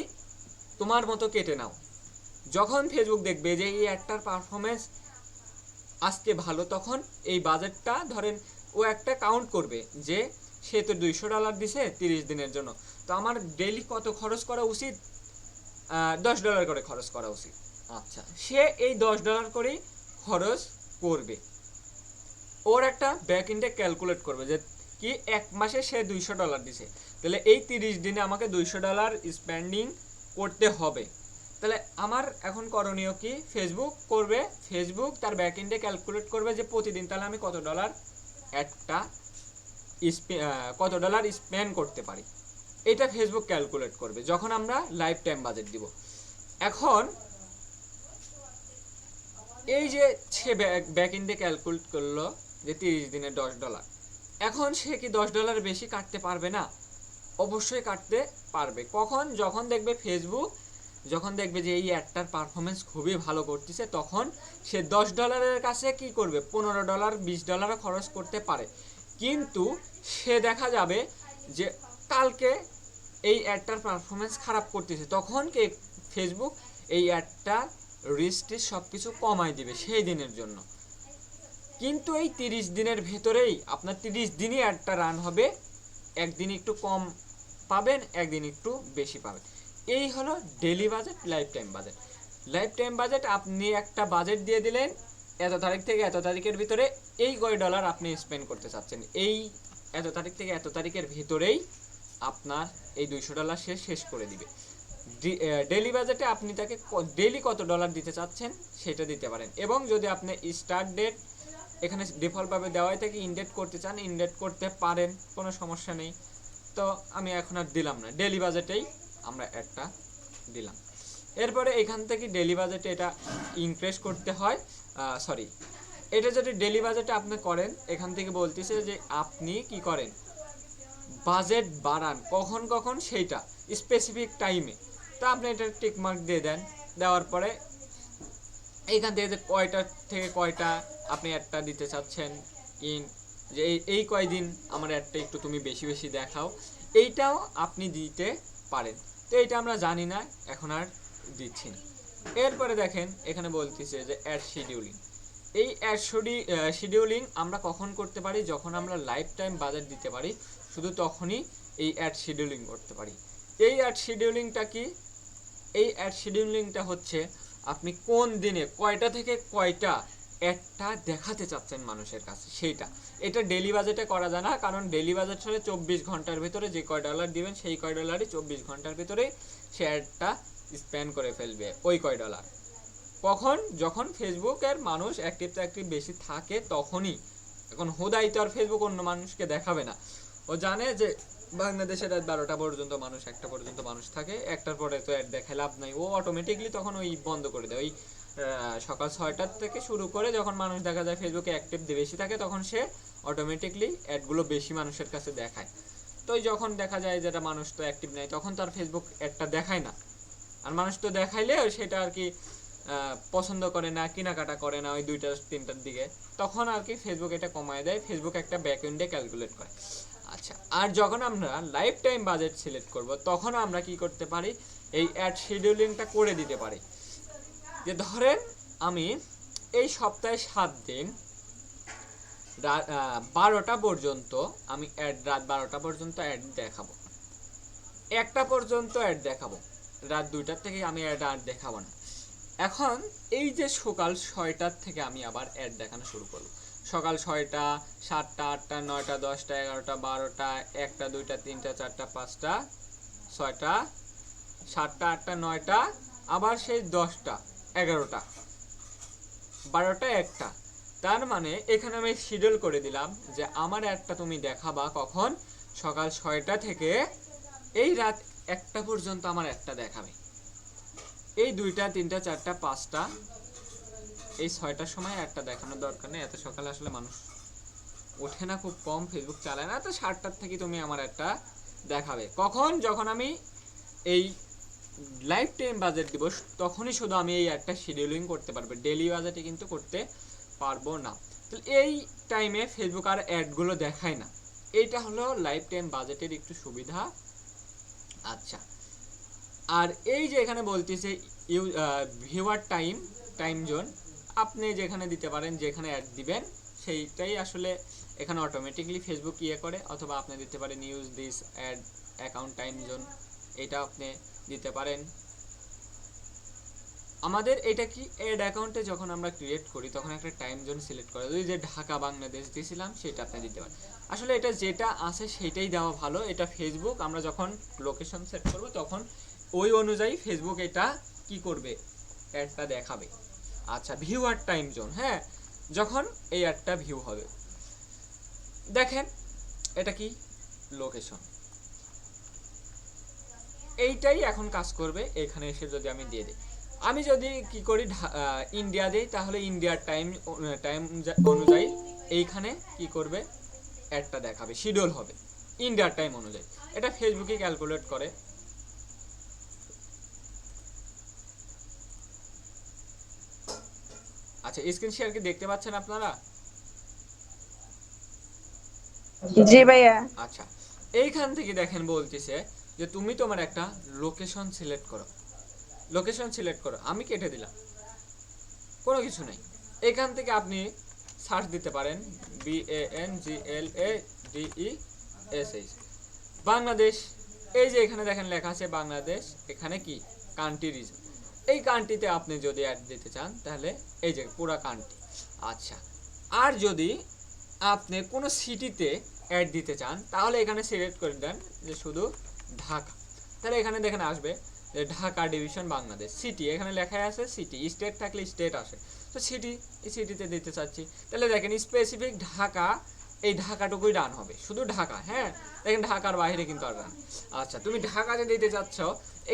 তোমার মতো কেটে নাও। যখন ফেসবুক দেখবে যে এই অ্যাডটার পারফরমেন্স আজকে ভালো, তখন এই বাজেটটা ধরেন ও একটা কাউন্ট করবে যে সে তো $200 দিছে 30 দিনের জন্য, তো আমার ডেইলি কত খরচ করা উচিত, $10 করে খরচ করা উচিত। আচ্ছা, সে এই $10 করেই খরচ করবে। ওর একটা ব্যাক ইন্ডে ক্যালকুলেট করবে যে কি 1 মাসে সে $200 দিছে, তাহলে এই 30 দিনে আমাকে $200 স্পেন্ডিং করতে হবে। তাহলে আমার এখন করণীয় কি, ফেসবুক করবে, ফেসবুক তার ব্যাক এন্ডে ক্যালকুলেট করবে যে প্রতিদিন তাহলে আমি কত ডলার স্পেন্ড করতে পারি, এটা ফেসবুক ক্যালকুলেট করবে যখন আমরা লাইফ টাইম বাজেট দিব। এখন এই যে সে ব্যাক এন্ডে ক্যালকুলেট করলো যে 30 দিনে $10, এখন সে কি $10 বেশি কাটতে পারবে না? অবশ্যই কাটতে পারবে। কখন? যখন দেখবে ফেসবুক যখন দেখবে যে এই অ্যাডটার পারফরমেন্স খুবই ভালো করতেছে, তখন সে $10 কাছে কি করবে, $15 $20 খরচ করতে পারে। কিন্তু সে দেখা যাবে যে কালকে এই অ্যাডটার পারফরমেন্স খারাপ করতেছে, তখন কে ফেসবুক এই অ্যাডটার রিস্কটি সব কিছু কমাই দিবে সেই দিনের জন্য। কিন্তু এই 30 দিনের ভেতরেই আপনার 30 দিনই অ্যাডটা রান হবে, একদিন একটু কম পাবেন, একদিন একটু বেশি পাবেন। এই হলো daily budget, life time budget. Life time budget আপনি একটা বাজেট দিয়ে দিলেন, এত তারিখ থেকে এত তারিখের ভিতরে এই $10 আপনি স্পেন্ড করতে চাচ্ছেন, এই এত তারিখ থেকে এত তারিখের ভিতরেই আপনার এই $200 সে শেষ করে দিবে। ডেইলি বাজেটে আপনি তাকে ডেইলি কত ডলার দিতে চাচ্ছেন সেটা দিতে পারেন, এবং যদি আপনি স্টার্ট ডেট এখানে ডিফল্টভাবে দেওয়াই থেকে ইনডেট করতে চান ইনডেট করতে পারেন, কোনো সমস্যা নেই। তো আমি এখন আর দিলাম না, ডেইলি বাজেটেই আমরা একটা দিলাম। এরপরে এখান থেকে ডেইলি বাজেটে এটা ইনক্রিজ করতে হয়, সরি, এটা যদি ডেইলি বাজেটে আপনি করেন, এখান থেকে বলতেছে যে আপনি কি করেন, বাজেট বাড়ান কখন কখন সেইটা স্পেসিফিক টাইমে। তো আপনি এটা টিক মার্ক দিয়ে দেন, দেওয়ার পরে এইখান থেকে যে কয়টা থেকে কয়টা আপনি একটা দিতে চাচ্ছেন, ইন যে এই কয়দিন আমার একটা একটু তুমি বেশি বেশি দেখাও, এইটাও আপনি দিতে পারেন। তো এইটা আমরা জানি না, এখন আর দিচ্ছি না। এরপরে দেখেন এখানে বলতেছে যে অ্যাড শিডিউলিং। এই অ্যাড শিডিউলিং আমরা কখন করতে পারি, যখন আমরা লাইফ টাইম বাজেট দিতে পারি, শুধু তখনই এই অ্যাড শিডিউলিং করতে পারি। এই অ্যাড শিডিউলিংটা কি? এই অ্যাড শিডিউলিংটা হচ্ছে আপনি কোন দিনে কয়টা থেকে কয়টা অ্যাডটা দেখাতে চাচ্ছেন মানুষের কাছে সেইটা। এটা ডেইলি বাজেটে করা যায় না, কারণ ডেইলি বাজেট হলে 24 ঘন্টার ভিতরে যে কয় ডলার দিবেন সেই কয় ডলারই 24 ঘন্টার ভিতরে সে অ্যাডটা স্পেন্ড করে ফেলবে ওই কয় ডলার। কখন? যখন ফেসবুকের মানুষ অ্যাক্টিভ বেশি থাকে তখনই। এখন হুদাই তো আর ফেসবুক অন্য মানুষকে দেখাবে না, ও জানে যে বাংলাদেশের রাত 12টা পর্যন্ত মানুষ, 1টা পর্যন্ত মানুষ থাকে, 1টার পরে তো অ্যাড দেখায় লাভ নাই, ও অটোমেটিকলি তখন ওই বন্ধ করে দেয়। ওই সকাল 6টার থেকে শুরু করে যখন মানুষ দেখা যায় ফেসবুকে অ্যাক্টিভ বেশি থাকে, তখন সে অটোমেটিকলি অ্যাডগুলো বেশি মানুষের কাছে দেখায়। তো যখন দেখা যায় যেটা মানুষ তো অ্যাক্টিভ নেই, তখন তো আর ফেসবুক অ্যাডটা দেখায় না। আর মানুষ তো দেখাইলে সেটা আর কি পছন্দ করে না, কেনাকাটা করে না ওই 2টা 3টার দিকে, তখন আর কি ফেসবুক এটা কমায় দেয়, ফেসবুক একটা ব্যাকএন্ডে ক্যালকুলেট করে। আচ্ছা, আর যখন আমরা লাইফ টাইম বাজেট সিলেক্ট করব, তখন আমরা কি করতে পারি, এই অ্যাড শিডিউলিংটা করে দিতে পারি। যে ধরেন আমি এই সপ্তাহে 7 দিন 12টা পর্যন্ত আমি রাত 12টা পর্যন্ত অ্যাড দেখাবো, 1টা পর্যন্ত অ্যাড দেখাবো, রাত 2টার থেকে আমি অ্যাড দেখাবো না। এখন এই যে সকাল 6টার থেকে আমি আবার অ্যাড দেখানো শুরু করব, সকাল 6টা, 7টা, 8টা, 9টা, 10টা, 11টা, 12টা, 1টা, 2টা, 3টা, 4টা, 5টা, 6টা, 7টা, 8টা, 9টা, আবার সেই 10টা, 11টা, 12টা, 1টা। তার মানে এখানে আমি শিডিউল করে দিলাম যে আমার অ্যাডটা তুমি দেখাবা কখন, সকাল 6টা থেকে এই রাত 1টা পর্যন্ত আমার অ্যাডটা দেখাবে। এই 2টা, 3টা, 4টা, 5টা, এই 6টার সময় একটা দেখানোর দরকার নেই, এত সকালে আসলে মানুষ ওঠে না, খুব কম ফেসবুক চালায় না, তো 7টার থেকে তুমি আমার একটা দেখাবে কখন, যখন আমি এই লাইফ টাইম বাজেট দিব, তখনই শুধু আমি এই অ্যাডটা শিডিউলিং করতে পারবো, ডেইলি বাজেটে কিন্তু করতে পারবো না। তো এই টাইমে ফেসবুক আর অ্যাডগুলো দেখায় না, এইটা হলো লাইফ টাইম বাজেটের একটু সুবিধা। আচ্ছা, আর এই যে এখানে বলতেছে ভিউয়ার টাইম জোন, আপনি যেখানে দিতে পারেন, যেখানে অ্যাড দিবেন সেইটাই আসলে এখানে অটোমেটিকলি ফেসবুক ইয়ে করে, অথবা আপনি দিতে পারেন use this ad account time zone, এটা আপনি দিতে পারেন। আমাদের এটা কি, অ্যাড অ্যাকাউন্টে যখন আমরা ক্রিয়েট করি তখন একটা টাইম জোন সিলেক্ট করে, ওই যে ঢাকা বাংলাদেশ দিয়েছিলাম সেটা আপনি দিতে পারেন। আসলে এটা যেটা আছে সেটাই দেওয়া ভালো, এটা ফেসবুক আমরা যখন লোকেশন সেট করব তখন ওই অনুযায়ী ফেসবুক এটা কি করবে, অ্যাডটা দেখাবে। আচ্ছা, ভিউ আর টাইম জোন, হ্যাঁ, যখন এই অ্যাডটা ভিউ হবে, দেখেন এটা কি লোকেশন, এইটাই এখন কাজ করবে। এখানে এসে যদি আমি দিয়ে দিই, আমি যদি কি করি ইন্ডিয়া দিই, তাহলে ইন্ডিয়ার টাইম অনুযায়ী এইখানে কি করবে, অ্যাডটা দেখাবে, শিডিউল হবে ইন্ডিয়ার টাইম অনুযায়ী, এটা ফেসবুকে ক্যালকুলেট করে। আচ্ছা, স্ক্রিন শেয়ার কি দেখতে পাচ্ছেন আপনারা? জি ভাইয়া। আচ্ছা, এইখান থেকে দেখেন বলতেছে যে তুমি তোমার একটা লোকেশন সিলেক্ট করো, লোকেশন সিলেক্ট করো, আমি কেটে দিলাম, কোনো কিছু নেই। এখান থেকে আপনি সার্চ দিতে পারেন BANGLADESH বাংলাদেশ, এই যে এখানে দেখেন লেখা আছে বাংলাদেশ, এখানে কি কান্ট্রি রিজন, এই কান্ট্রিতে আপনি যদি অ্যাড দিতে চান তাহলে এই যে পুরা কান্ট্রি। আচ্ছা, আর যদি আপনি কোনো সিটিতে অ্যাড দিতে চান তাহলে এখানে সিলেক্ট করে দেন যে শুধু ঢাকা। তাহলে এখানে দেখেন আসবে যে ঢাকা ডিভিশন বাংলাদেশ, সিটি এখানে লেখা আছে সিটি, স্টেট থাকলে স্টেট আসে, তো সিটি, এই সিটিতে দিতে চাচ্ছি। তাহলে দেখেন স্পেসিফিক ঢাকা, এই ঢাকাটুকুই রান হবে, শুধু ঢাকা। হ্যাঁ দেখেন ঢাকার বাইরে কিন্তু আর রান। আচ্ছা তুমি ঢাকাতে দিতে চাচ্ছ,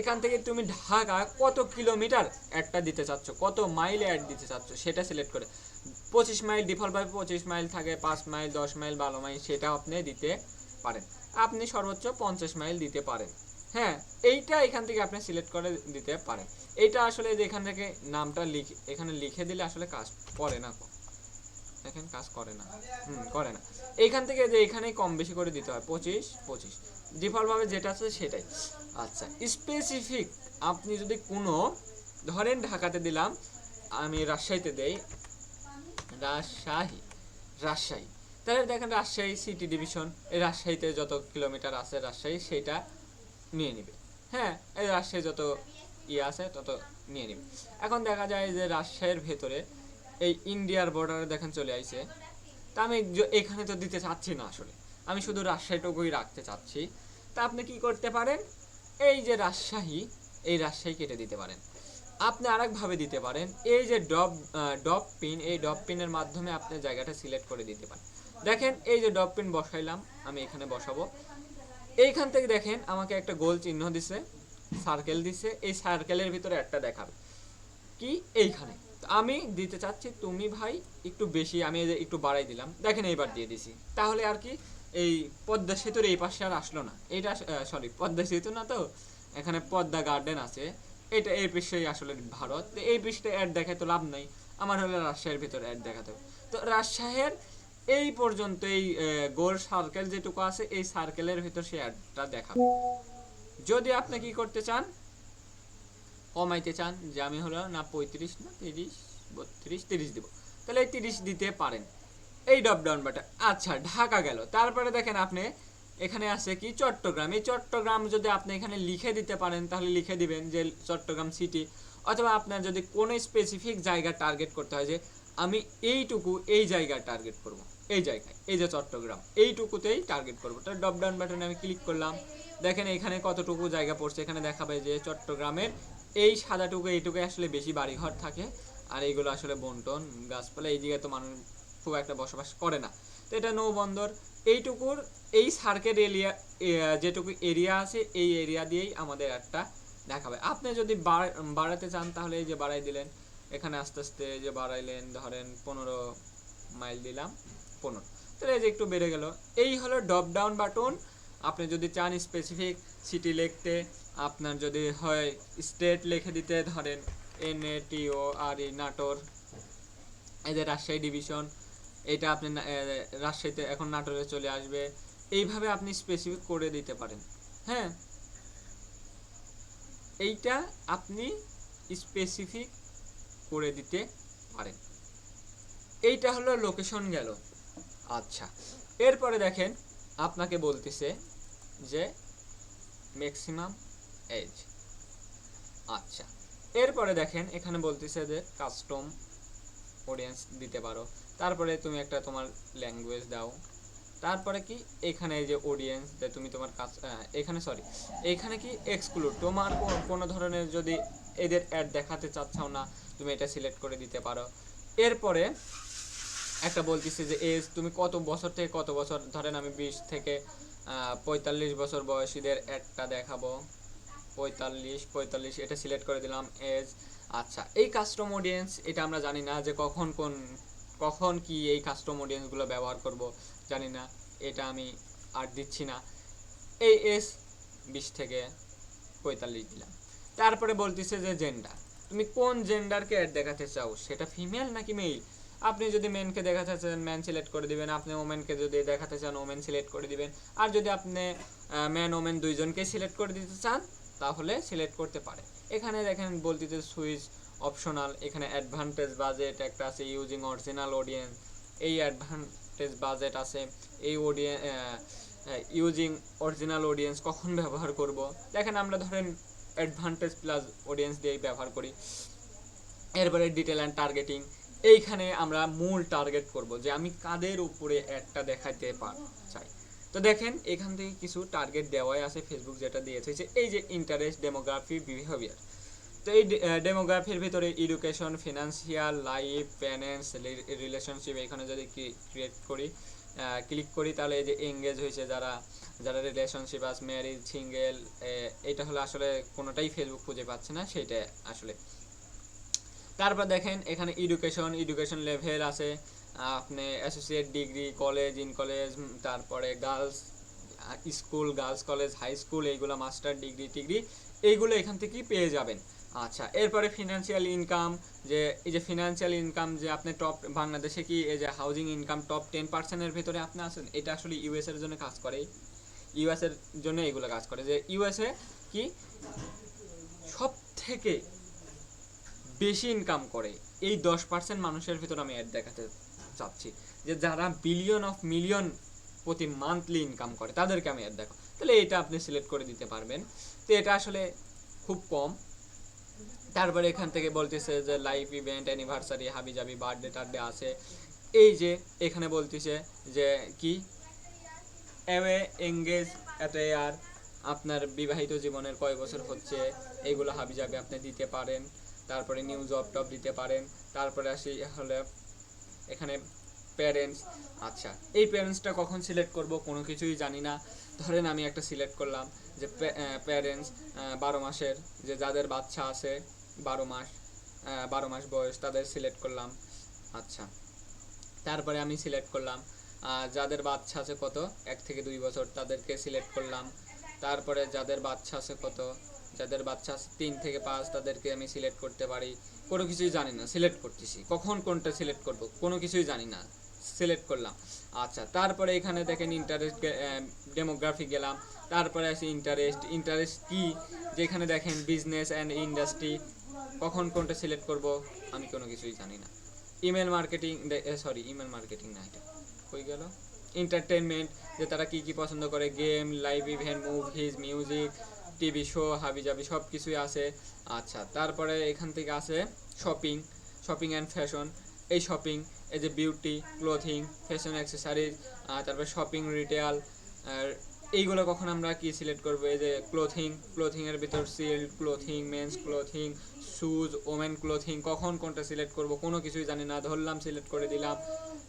এখান থেকে তুমি ঢাকা কত কিলোমিটার অ্যাডটা দিতে চাচ্ছ, কত মাইলে অ্যাড দিতে চাচ্ছ সেটা সিলেক্ট করে 25 মাইল, ডিফল্টভাবে 25 মাইল থাকে, 5 মাইল, 10 মাইল, 12 মাইল সেটা আপনি দিতে পারেন। আপনি সর্বোচ্চ 50 মাইল দিতে পারেন। হ্যাঁ এইটা এখান থেকে আপনি সিলেক্ট করে দিতে পারেন। এইটা আসলে যে এখান থেকে নামটা লিখে এখানে লিখে দিলে আসলে কাজ করে না, দেখেন কাজ করে না, করে না। এইখান থেকে যে এখানে কম বেশি করে দিতে হয় 25 25, ডিফল্টভাবে যেটা আছে সেটাই। আচ্ছা স্পেসিফিক আপনি যদি কোনো ধরেন ঢাকাতে দিলাম, আমি রাজশাহীতে দেই, রাজশাহী, রাজশাহী, তাহলে দেখেন রাজশাহী সিটি ডিভিশন, এই রাজশাহীতে যত কিলোমিটার আছে রাজশাহী সেটা নিয়ে নিবে। হ্যাঁ এই রাজশাহী যত ইয়ে আছে তত নিয়ে নিবে। এখন দেখা যায় যে রাজশাহীর ভেতরে এই ইন্ডিয়ার বর্ডারে দেখেন চলে আইছে, তা আমি এখানে তো দিতে চাচ্ছি না, আসলে আমি শুধু রাজশাহীটুকুই রাখতে চাচ্ছি। তা আপনি কি করতে পারেন, এই যে রাজশাহী, এই রাজশাহী কেটে দিতে পারেন। আপনি আরেকভাবে দিতে পারেন, এই যে ডপ পিন, এই ডপ পিনের মাধ্যমে আপনি জায়গাটা সিলেক্ট করে দিতে পারেন। দেখেন এই যে ডপ পিন বসাইলাম, আমি এখানে বসাবো, এইখান থেকে দেখেন আমাকে একটা গোল চিহ্ন দিছে, সার্কেল দিছে, এই সার্কেলের ভিতরে একটা দেখাবে কি এইখানে। আমি দিতে চাচ্ছি তুমি ভাই একটু বেশি, আমি একটু বাড়াই দিলাম, দেখেন এইবার দিয়ে দিছি। তাহলে আর কি এই পদ্মা সেতুর এই পাশে আর আসলো না, এইটা সরি পদ্মা সেতু না তো, এখানে পদ্মা গার্ডেন আছে, এটা এই পৃষ্ঠেই আসলে ভারত, এই পৃষ্ঠে অ্যাড দেখায় তো লাভ নাই, আমার হলে রাজশাহীর ভিতরে অ্যাড দেখাতে হবে। তো রাজশাহীর এই পর্যন্ত এই গোল সার্কেল যেটুকু আছে এই সার্কেলের ভিতর সেই অ্যাডটা দেখাবে। যদি আপনি কি করতে চান, কমাইতে চান, যে আমি হলো না 35 না 30 32 30 দিব, তাহলে এই 30 দিতে পারেন, এই ড্রপ ডাউন বাটন। আচ্ছা ঢাকা গেল, তারপরে দেখেন আপনি এখানে আছে কি চট্টগ্রাম, এই চট্টগ্রাম যদি আপনি এখানে লিখে দিতে পারেন তাহলে লিখে দিবেন যে চট্টগ্রাম সিটি, অথবা আপনার যদি কোনো স্পেসিফিক জায়গা টার্গেট করতে হয় যে আমি এইটুকু এই জায়গায় টার্গেট করব, এই জায়গায় এই যে চট্টগ্রাম এইটুকুতেই টার্গেট করবো, তাহলে ড্রপ ডাউন বাটনে আমি ক্লিক করলাম, দেখেন এখানে কতটুকু জায়গা পড়ছে, এখানে দেখাবে যে চট্টগ্রামের এই সাদাটুকু এইটুকু আসলে বেশি বাড়িঘর থাকে, আর এইগুলো আসলে বন্টন গাছপালা, এই জায়গায় তো মানুষ খুব একটা বসবাস করে না, তো এটা নৌবন্দর, এইটুকুর এই সার্কেল এরিয়া যেটুকু এরিয়া আছে এই এরিয়া দিয়েই আমাদের একটা দেখাবে। আপনি যদি বাড়াতে চান তাহলে এই যে বাড়াই দিলেন, এখানে আস্তে আস্তে যে বাড়াইলেন, ধরেন 15 মাইল দিলাম 15, তাহলে এই যে একটু বেড়ে গেল। এই হলো ড্রপ ডাউন বাটন। আপনি যদি চান স্পেসিফিক সিটি লিখতে, আপনার যদি হয় স্টেট লিখে দিতে, ধরেন NATORE নাটোর, এই যে রাজশাহী ডিভিশন, এটা আপনি রাজশাহীতে এখন নাটোরে চলে আসবে, এইভাবে আপনি স্পেসিফিক করে দিতে পারেন। হ্যাঁ এইটা আপনি স্পেসিফিক করে দিতে পারেন। এইটা হলো লোকেশন গেল। আচ্ছা এরপরে দেখেন আপনাকে বলতেছে যে ম্যাক্সিমাম এজ। আচ্ছা এরপরে দেখেন এখানে বলতেছে যে কাস্টম অডিয়েন্স দিতে পারো, তারপরে তুমি একটা তোমার ল্যাঙ্গুয়েজ দাও, তারপরে কি এখানে এই যে অডিয়েন্স তুমি তোমার কাজ, এখানে সরি এখানে কি এক্সক্লুড, তোমার কোনো ধরনের যদি এদের অ্যাড দেখাতে চাচ্ছাও না তুমি এটা সিলেক্ট করে দিতে পারো। এরপরে একটা বলতেছে যে এজ, তুমি কত বছর থেকে কত বছর, ধরেন আমি 20 থেকে 45 বছর বয়সীদের অ্যাডটা দেখাবো, 45 এটা সিলেক্ট করে দিলাম এজ। আচ্ছা এই কাস্টম অডিয়েন্স এটা আমরা জানি না যে কখন কি এই কাস্টম অডিয়েন্সগুলো ব্যবহার করব জানি না, এটা আমি আর দিচ্ছি না। এই এজ 20 থেকে 45 দিলাম। তারপরে বলতেছে যে জেন্ডার, তুমি কোন জেন্ডারকে অ্যাড দেখাতে চাও, সেটা ফিমেল নাকি মেল। আপনি যদি মেনকে দেখাতে চান ম্যান সিলেক্ট করে দিবেন, আপনি ওমেনকে যদি দেখাতে চান ওমেন সিলেক্ট করে দিবেন, আর যদি আপনি ম্যান ওমেন দুইজনকে সিলেক্ট করে দিতে চান তাহলে সিলেক্ট করতে পারে। এখানে দেখেন বলতেছে সুইচ অপশনাল, এখানে অ্যাডভান্টেজ বাজেট একটা আছে, ইউজিং অরিজিনাল অডিয়েন্স, এই অ্যাডভান্টেজ বাজেট আছে, এই অডিয়েন্স ইউজিং অরিজিনাল অডিয়েন্স কখন ব্যবহার করব, দেখেন আমরা ধরেন অ্যাডভান্টেজ প্লাস অডিয়েন্স দিয়ে ব্যবহার করি। এরপরে ডিটেল অ্যান্ড টার্গেটিং, এইখানে আমরা মূল টার্গেট করব যে আমি কাদের উপরে অ্যাডটা দেখাতে চাই। তো দেখেন এখান থেকে কিছু টার্গেট দেওয়াই আছে, ফেসবুক যেটা দিয়েছে এই যে ইন্টারেস্ট, ডেমোগ্রাফি, বিহেভিয়ার। তো এই ডেমোগ্রাফির ভিতরে education, financial, life, finance, relationship, এখানে যদি ক্লিক করি তাহলে এই যে এঙ্গেজ হয়েছে যারা যারা রিলেশনশিপ আছে, ম্যারিজ, সিঙ্গেল, এটা হলো আসলে কোনোটাই ফেসবুক খুঁজে পাচ্ছে না, সেইটা আসলে। তারপর দেখেন এখানে এডুকেশন লেভেল আছে, আপনি associate degree, college, in college, তারপরে girls school, girls college, high school, এইগুলো মাস্টার ডিগ্রি এইগুলো এখান থেকেই পেয়ে যাবেন। আচ্ছা, এরপরে ফিনান্সিয়াল ইনকাম, যে এই যে ফিনান্সিয়াল ইনকাম যে আপনি টপ বাংলাদেশে কি এই যে হাউজিং ইনকাম টপ 10%-এর ভিতরে আপনি আছেন, এটা আসলে ইউএস এর জন্য কাজ করে, ইউএস এর জন্য এগুলো কাজ করে, যে ইউএসএ কি সব থেকে বেশি ইনকাম করে এই 10% মানুষের ভিতর আমি অ্যাড দেখাতে চাচ্ছি, যে যারা বিলিয়ন অফ মিলিয়ন প্রতি মান্থলি ইনকাম করে তাদেরকে আমি অ্যাড দেখো, তাহলে এটা আপনি সিলেক্ট করে দিতে পারবেন। তো এটা আসলে খুব কম। তারপরে এখান থেকে বলতেছে যে লাইফ ইভেন্ট, অ্যানিভার্সারি, হাবিজাবি, বার্থডে টার্থডে আছে। এই যে এখানে বলতেছে যে কি অ্যাওয়ে এঙ্গেজ এট ইয়ার, আপনার বিবাহিত জীবনের কয় বছর হচ্ছে, এইগুলো হাবিজাবি আপনি দিতে পারেন। তারপরে নিউ জব টপ দিতে পারেন। তারপরে আসি হলে এখানে প্যারেন্টস। আচ্ছা, এই প্যারেন্টসটা কখন সিলেক্ট করব কোনো কিছুই জানি না। ধরেন আমি একটা সিলেক্ট করলাম যে প্যারেন্টস 12 মাসের, যে যাদের বাচ্চা আছে 12 মাস বয়স তাদের সিলেক্ট করলাম। আচ্ছা, তারপরে আমি সিলেক্ট করলাম যাদের বাচ্চা আছে কত 1 থেকে 2 বছর তাদেরকে সিলেক্ট করলাম। তারপরে যাদের বাচ্চা আছে কত, যাদের বাচ্চা আছে 3 থেকে 5 তাদেরকে আমি সিলেক্ট করতে পারি। কোনো কিছুই জানি না, সিলেক্ট করতেছি, কখন কোনটা সিলেক্ট করব কোনো কিছুই জানি না, সিলেক্ট করলাম। আচ্ছা, তারপরে এখানে দেখেন ইন্টারেস্ট, ডেমোগ্রাফি গেলাম। তারপরে আসি ইন্টারেস্ট কি, যেখানে দেখেন বিজনেস অ্যান্ড ইন্ডাস্ট্রি, কখন কোনটা সিলেক্ট করব আমি কোনো কিছুই জানি না। ইমেল মার্কেটিং, ইমেল মার্কেটিং না, এটা হয়ে গেল। এন্টারটেনমেন্ট, যে তারা কি কি পছন্দ করে, game, live event, movies, music, TV show, হাবিজাবি সব কিছুই আছে। আচ্ছা, তারপরে এখান থেকে আছে শপিং অ্যান্ড ফ্যাশন, এই শপিং, এই যে বিউটি, ক্লোথিং, ফ্যাশন অ্যাক্সেসরিজ, তারপরে শপিং রিটেল, আর এইগুলো কখন আমরা কি সিলেক্ট করবো, এই যে ক্লোথিংয়ের ভিতর silk clothing, men's clothing, shoes, women clothing, কখন কোনটা সিলেক্ট করব কোনো কিছুই জানি না, ধরলাম সিলেক্ট করে দিলাম,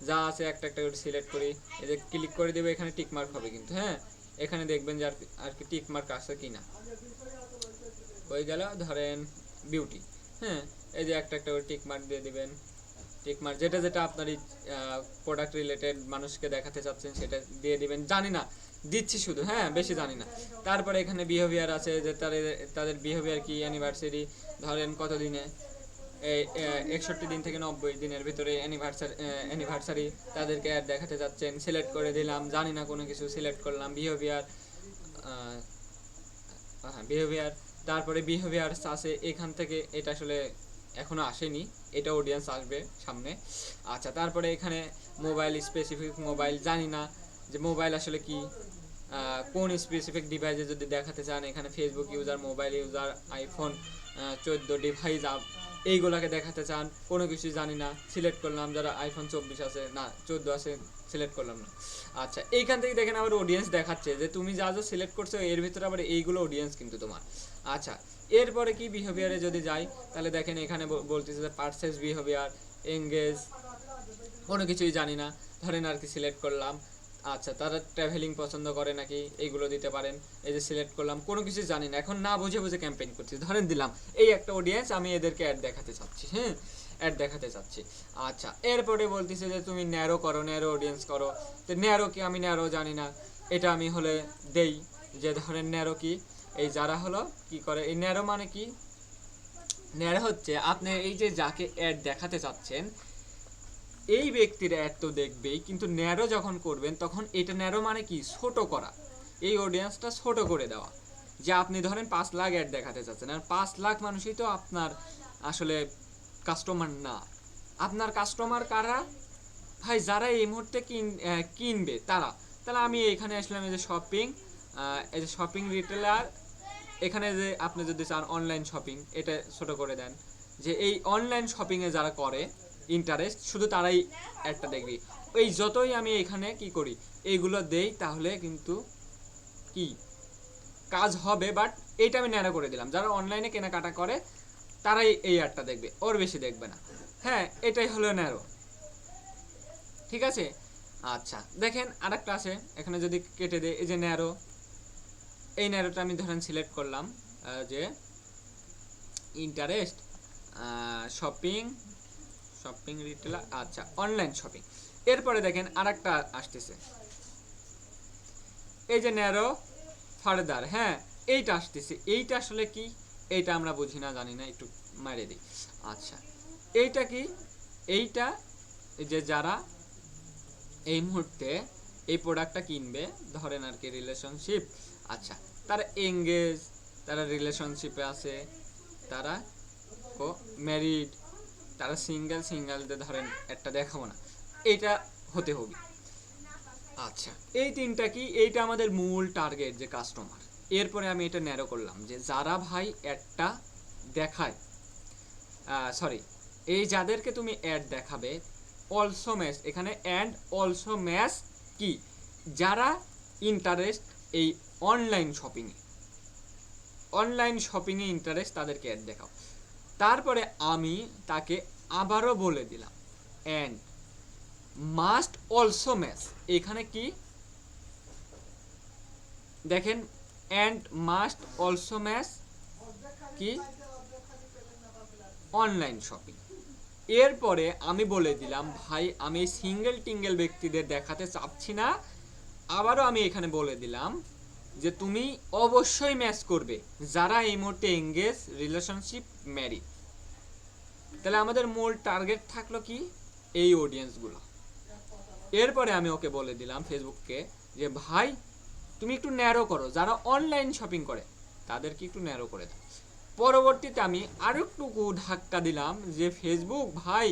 যা আছে একটা একটা করে সিলেক্ট করি, এই যে ক্লিক করে দেবে, এখানে টিক মার্ক হবে কিন্তু, হ্যাঁ এখানে দেখবেন যে আর কি টিক মার্ক আছে কিনা। হয়ে গেল ধরেন বিউটি, হ্যাঁ এই যে একটা একটা করে টিক মার্ক দিয়ে দিবেন, টিক মার্ক যেটা যেটা আপনার প্রোডাক্ট রিলেটেড মানুষকে দেখাতে চাচ্ছেন সেটা দিয়ে দিবেন, জানি না দিচ্ছি শুধু, হ্যাঁ বেশি জানি না। তারপরে এখানে বিহেভিয়ার আছে, যে তাদের বিহেভিয়ার কি, অ্যানিভার্সারি ধরেন কত দিনে, এই 61 দিন থেকে 90 দিনের ভিতরে অ্যানিভার্সারি তাদেরকে অ্যাড দেখাতে চাচ্ছেন, সিলেক্ট করে দিলাম, জানি না কোনো কিছু, সিলেক্ট করলাম বিহেভিয়ার, হ্যাঁ বিহেভিয়ার। তারপরে বিহেভিয়ার আছে এখান থেকে, এটা আসলে এখনো আসেনি, এটা অডিয়েন্স আসবে সামনে। আচ্ছা, তারপরে এখানে মোবাইল, স্পেসিফিক মোবাইল, জানি না যে মোবাইল আসলে কি, কোন স্পেসিফিক ডিভাইসে যদি দেখাতে চান, এখানে Facebook user, mobile user, iPhone 14 device এইগুলাকে দেখাতে চান, কোনো কিছুই জানি না, সিলেক্ট করলাম, যারা আইফোন 24 আছে না 14 আছে সিলেক্ট করলাম না। আচ্ছা, এইখান থেকে দেখেন আবার অডিয়েন্স দেখাচ্ছে যে তুমি যা যা সিলেক্ট করছো এর ভিতরে আবার এইগুলো অডিয়েন্স কিন্তু তোমার। আচ্ছা, এরপরে কি বিহেভিয়ারে যদি যাই তাহলে দেখেন এখানে বলতেছে যে পারচেজ বিহেভিয়ার, এঙ্গেজ, কোনো কিছুই জানি না, ধরেন আর কি সিলেক্ট করলাম। আচ্ছা, তারা ট্রাভেলিং পছন্দ করে নাকি, এইগুলো দিতে পারেন, এই যে সিলেক্ট করলাম, কোনো কিছু জানি না, এখন না বুঝে বুঝে ক্যাম্পেইন করছি, ধরেন দিলাম এই একটা অডিয়েন্স, আমি এদেরকে অ্যাড দেখাতে চাচ্ছি, হ্যাঁ অ্যাড দেখাতে চাচ্ছি। আচ্ছা, এরপরে বলতেছে যে তুমি ন্যারো করো, ন্যারো অডিয়েন্স করো, তো ন্যারো কি, আমি ন্যারো জানি না, এটা আমি হলে দেই, যে ধরেন ন্যারো কি, এই যারা হলো কি করে, এই ন্যারো মানে কি, ন্যারো হচ্ছে আপনি এই যে যাকে অ্যাড দেখাতে চাচ্ছেন এই ব্যক্তির অ্যাড তো দেখবেই, কিন্তু ন্যারো যখন করবেন তখন এটা ন্যারো মানে কি, ছোট করা, এই অডিয়েন্সটা ছোট করে দেওয়া, যে আপনি ধরেন 5 লাখ অ্যাড দেখাতে চাচ্ছেন, আর 5 লাখ মানুষই তো আপনার আসলে কাস্টমার না। আপনার কাস্টমার কারা ভাই, যারা এই মুহূর্তে কিনবে তারা। তাহলে আমি এখানে আসলাম, এই যে শপিং রিটেলার, এখানে যে আপনি যদি চান অনলাইন শপিং, এটা ছোট করে দেন, যে এই অনলাইন শপিংয়ে যারা করে ইন্টারেস্ট, শুধু তারাই একটা দেখবি। ওই যতই আমি এখানে কি করি এইগুলো দেই তাহলে কিন্তু কি কাজ হবে। বাট এইটা আমি ন্যারো করে দিলাম, যারা অনলাইনে কেনাকাটা করে তারাই এই অ্যাডটা দেখবে, ওর বেশি দেখবে না। হ্যাঁ, এটাই হলো ন্যারো, ঠিক আছে। আচ্ছা দেখেন আরেকটা আছে, এখানে যদি কেটে দেয় এই যে ন্যারো, এই ন্যারোটা আমি ধরেন সিলেক্ট করলাম যে ইন্টারেস্ট শপিং, শপিং রিটেলার, আচ্ছা অনলাইন শপিং। এরপরে দেখেন আরেকটা আসতেছে, এই যে ন্যারো ফার্দার, হ্যাঁ এইটা আসতেছে। এইটা আসলে কি, এইটা আমরা বুঝি না, জানি না, একটু মারিয়ে দিই। আচ্ছা এইটা কি, এইটা যে যারা এই মুহূর্তে এই প্রোডাক্টটা কিনবে, ধরেন আর কি রিলেশনশিপ, আচ্ছা তারা এঙ্গেজ, তারা রিলেশনশিপে আছে, তারা ম্যারিড, তারা সিঙ্গেল, সিঙ্গেলদের ধরেন একটা দেখাবো না, এইটা হতে হবে। আচ্ছা এই তিনটা কি, এইটা আমাদের মূল টার্গেট যে কাস্টমার। এরপরে আমি এটা ন্যারো করলাম যে যারা ভাই অ্যাডটা দেখায়, সরি এই যাদেরকে তুমি অ্যাড দেখাবে অলসো ম্যাচ, এখানে অ্যান্ড অলসো ম্যাচ কি, যারা ইন্টারেস্ট এই অনলাইন শপিংয়ে, অনলাইন শপিংয়ে ইন্টারেস্ট, তাদেরকে অ্যাড দেখাও। তারপরে আমি তাকে আবারও বলে দিলাম অ্যান্ড মাস্ট অলসো ম্যাচ, এখানে কি দেখেন অ্যান্ড মাস্ট অলসো ম্যাচ কি অনলাইন শপিং। এরপরে আমি বলে দিলাম ভাই আমি সিঙ্গেল টিঙ্গেল ব্যক্তিদের দেখাতে চাচ্ছি না, আবারও আমি এখানে বলে দিলাম যে তুমি অবশ্যই ম্যাচ করবে যারা এই মুহূর্তে এঙ্গেজ, রিলেশনশিপ, ম্যারিড। তাহলে আমাদের মূল টার্গেট থাকলো কি, এই অডিয়েন্সগুলো। এরপরে আমি ওকে বলে দিলাম ফেসবুককে যে ভাই তুমি একটু ন্যারো করো, যারা অনলাইন শপিং করে তাদেরকে একটু ন্যারো করে দাও। পরবর্তীতে আমি আরেকটুকু ধাক্কা দিলাম যে ফেসবুক ভাই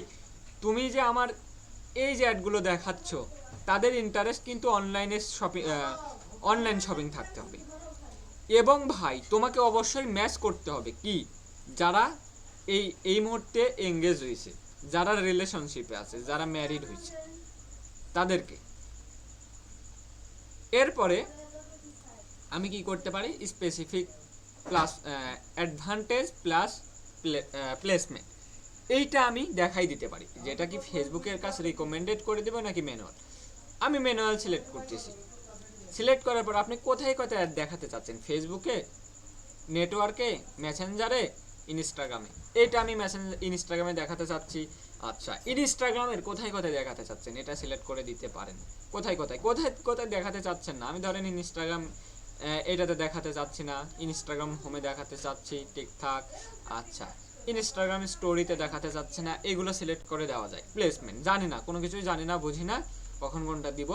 তুমি যে আমার এই যে অ্যাডগুলো দেখাচ্ছ তাদের ইন্টারেস্ট কিন্তু অনলাইনে শপিং, অনলাইন শপিং থাকতে হবে, এবং ভাই তোমাকে অবশ্যই ম্যাচ করতে হবে কি, যারা এই মুহূর্তে এঙ্গেজ হয়েছে, যারা রিলেশনশিপে আছে, যারা ম্যারিড হয়েছে তাদেরকে। এরপরে আমি কি করতে পারি, specific plus advantage plus placement, এইটা আমি দেখাই দিতে পারি, যেটা কি ফেসবুকের কাছে রিকমেন্ডেড করে দেবো নাকি ম্যানুয়াল। আমি ম্যানুয়াল সিলেক্ট করতেছি। সিলেক্ট করার পর আপনি কোথায় কোথায় অ্যাড দেখাতে চাচ্ছেন, ফেসবুকে, নেটওয়ার্কে, মেসেঞ্জারে, ইনস্টাগ্রামে, এটা আমি ইনস্টাগ্রামে দেখাতে চাচ্ছি। আচ্ছা ইনস্টাগ্রামের কোথায় কোথায় দেখাতে চাচ্ছেন এটা সিলেক্ট করে দিতে পারেন। কোথায় কোথায় কোথায় কোথায় দেখাতে চাচ্ছেন না, আমি ধরেন ইনস্টাগ্রাম এটাতে দেখাতে চাচ্ছি না, ইনস্টাগ্রাম হোমে দেখাতে চাচ্ছি, ঠিকঠাক। আচ্ছা ইনস্টাগ্রাম স্টোরিতে দেখাতে চাচ্ছি না, এগুলো সিলেক্ট করে দেওয়া যায়। প্লেসমেন্ট জানি না, কোনো কিছুই জানি না, বুঝি না কখন কোনটা দিব।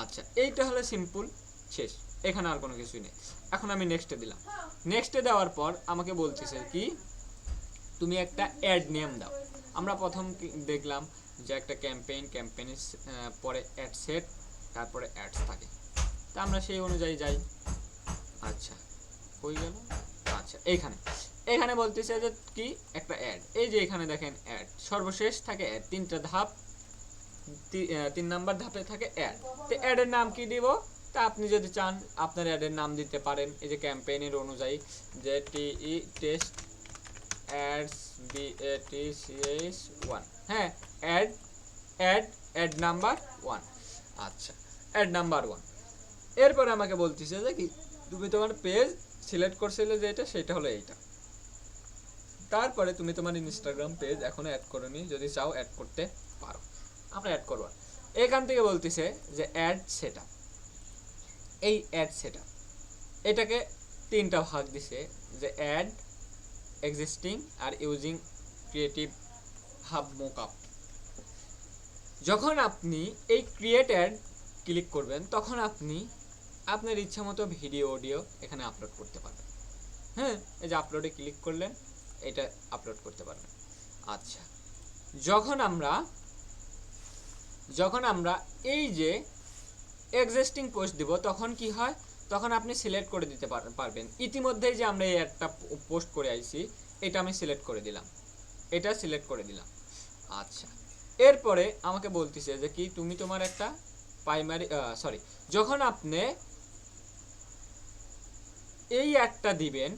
আচ্ছা এইটা হলো সিম্পল, শেষ, এখানে আর কোনো কিছুই নেই। এখন আমি নেক্সটে দিলাম। নেক্সটে দেওয়ার পর আমাকে বলতেছে কি তুমি একটা অ্যাড নেম দাও। আমরা প্রথম দেখলাম যে একটা ক্যাম্পেইনের পরে অ্যাড সেট, তারপরে অ্যাডস থাকে, তা আমরা সেই অনুযায়ী যাই। আচ্ছা হয়ে গেল। আচ্ছা এখানে বলতেছে যে কি একটা অ্যাড, এই যে এখানে দেখেন অ্যাড, সর্বশেষ থাকে অ্যাড, তিনটা ধাপ, 3 নাম্বার ধাপে থাকে অ্যাড। তো অ্যাডের নাম কি দিব, তা আপনি যদি চান আপনার অ্যাডের নাম দিতে পারেন এই যে ক্যাম্পেইনের অনুযায়ী, যে টিই টেস্ট অ্যাডস BATCH 1, হ্যাঁ অ্যাড নাম্বার 1। আচ্ছা অ্যাড নাম্বার 1। এরপরে আমাকে বলতেছে যে কি তুমি তোমার পেজ সিলেক্ট করছিলে যেটা, সেটা হলো এইটা। তারপরে তুমি তোমার ইনস্টাগ্রাম পেজ এখনো অ্যাড করোনি, যদি চাও অ্যাড করতে পারো, আমরা অ্যাড করব। এখান থেকে বলতেছে যে অ্যাড সেটআপ, এই অ্যাড সেটআপ এটাকে 3টা ভাগ দিছে, যে অ্যাড, এক্সিস্টিং আর ইউজিং ক্রিয়েটিভ হাব মোকআপ। যখন আপনি এই ক্রিয়েট অ্যাড ক্লিক করবেন তখন আপনি আপনার ইচ্ছা মতো ভিডিও অডিও এখানে আপলোড করতে পারবেন। হ্যাঁ এই যে আপলোডে ক্লিক করলেন, এটা আপলোড করতে পারবেন। আচ্ছা যখন আমরা এই যে এক্সিস্টিং পোস্ট দিব তখন কি হয়, তখন আপনি সিলেক্ট করে দিতে পারবেন ইতিমধ্যেই যে আমরা এই একটা পোস্ট করে আইছি, এটা আমি সিলেক্ট করে দিলাম, এটা সিলেক্ট করে দিলাম। আচ্ছা এরপরে আমাকে বলতেছে যে কি তুমি তোমার একটা প্রাইমারি যখন আপনি এই অ্যাডটা দিবেন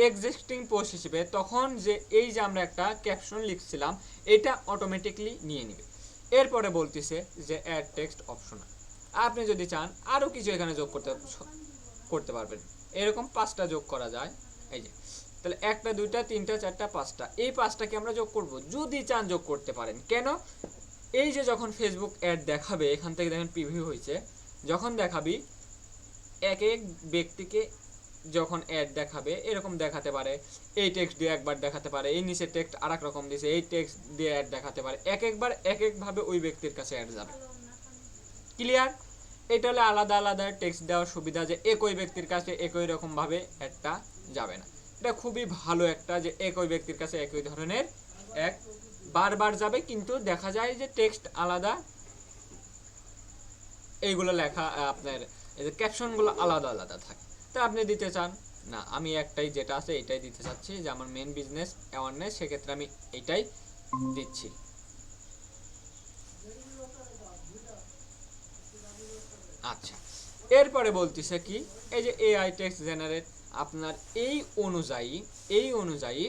এক্সিস্টিং পোস্ট হিসেবে, তখন যে এই যে আমরা একটা ক্যাপশন লিখছিলাম এটা অটোমেটিকলি নিয়ে নেবে। এরপরে বলতেছে যে অ্যাড টেক্সট অপশন, আপনি যদি চান আরও কিছু এখানে যোগ করতে পারবেন। এরকম 5টা যোগ করা যায়। এই যে তাহলে 1টা 2টা 3টা 4টা 5টা, এই 5টাকে আমরা যোগ করব, যদি চান যোগ করতে পারেন। কেন? এই যে যখন ফেসবুক অ্যাড দেখাবে, এখান থেকে দেখেন প্রিভিউ হয়েছে, যখন দেখাবি এক এক ব্যক্তিকে যখন অ্যাড দেখাবে এরকম দেখাতে পারে, এই টেক্সট দিয়ে একবার দেখাতে পারে, এই নিচে টেক্সট আর এক রকম দিয়েছে, এই টেক্সট দিয়ে অ্যাড দেখাতে পারে, একবার এক একভাবে ওই ব্যক্তির কাছে অ্যাড যাবে। ক্লিয়ার? এটা হলে আলাদা আলাদা টেক্সট দেওয়ার সুবিধা, যে একই ব্যক্তির কাছে একই রকম ভাবে অ্যাডটা যাবে না। এটা খুবই ভালো একটা, যে একই ব্যক্তির কাছে একই ধরনের এক বারবার যাবে, কিন্তু দেখা যায় যে টেক্সট আলাদা, এইগুলো লেখা আপনার এই যে ক্যাপশনগুলো আলাদা আলাদা থাকে। তা আপনি দিতে চান না, আমি একটাই যেটা আছে এটাই দিতে চাচ্ছি, যে আমার মেন বিজনেস অ্যাওয়ারনেস, সেক্ষেত্রে আমি এটাই দিচ্ছি। আচ্ছা, এরপরে বলতেছে কি, এই যে এআই টেক্সট জেনারেট, আপনার এই অনুযায়ী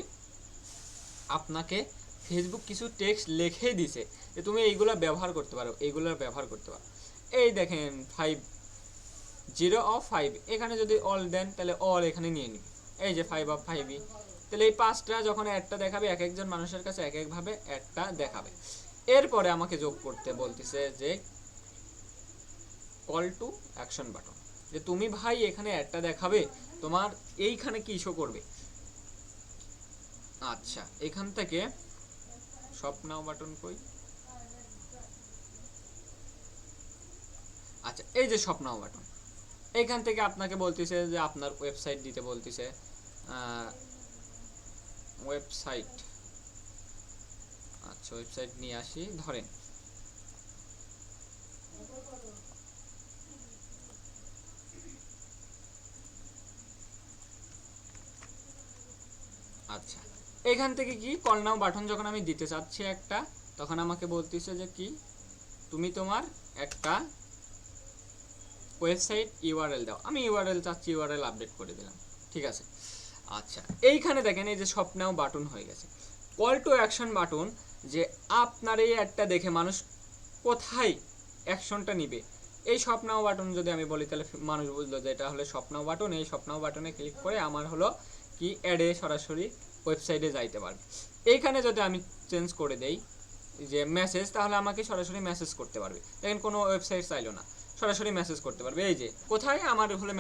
আপনাকে ফেসবুক কিছু টেক্সট লিখে দিছে যে তুমি এইগুলো ব্যবহার করতে পারো, এইগুলোর ব্যবহার করতে পারো। এই দেখেন 5 এখানে যদি অল দেন তাহলে অল এখানে নিয়ে নিবে। এই যে 5 তাহলে এই 5টা যখন অ্যাডটা দেখাবে এক একজন মানুষের কাছে এক একভাবে অ্যাডটা দেখাবে। এরপরে আমাকে যোগ করতে বলতেছে যে কল টু অ্যাকশন বাটন, যে তুমি ভাই এখানে অ্যাডটা দেখাবে, তোমার এইখানে কি শো করবে। আচ্ছা, এখান থেকে শপ নাও বাটন কই, আচ্ছা এই যে শপ নাও বাটন, এইখান থেকে আপনাকে বলতেছে যে আপনার ওয়েবসাইট দিতে বলতেছে, ওয়েবসাইট। আচ্ছা ওয়েবসাইট নিয়ে আসি, ধরেন আচ্ছা এখান থেকে কি কল নাও বাটন যখন আমি দিতে চাচ্ছি একটা, তখন আমাকে বলতেছে যে কি তুমি তোমার একটা ওয়েবসাইট ইউআরএল দাও। আমি ইউআরএল চাচ্ছি, ইউআরএল আপডেট করে দিলাম, ঠিক আছে। আচ্ছা এইখানে দেখেন এই যে শপ নাও বাটন হয়ে গেছে। কল টু অ্যাকশন বাটন, যে আপনার এই অ্যাডটা দেখে মানুষ কোথায় অ্যাকশনটা নিবে। এই শপ নাও বাটন যদি আমি বলি তাহলে মানুষ বুঝলো যে এটা হলো শপ নাও বাটন, এই শপ নাও বাটনে ক্লিক করে আমার হলো কি অ্যাডে সরাসরি ওয়েবসাইটে যাইতে পারবে। এইখানে যদি আমি চেঞ্জ করে দেই যে মেসেজ, তাহলে আমাকে সরাসরি মেসেজ করতে পারবে। দেখেন কোনো ওয়েবসাইট চাইলো না, সরাসরি মেসেজ করতে পারবে। এই যে কোথায় আমার হলো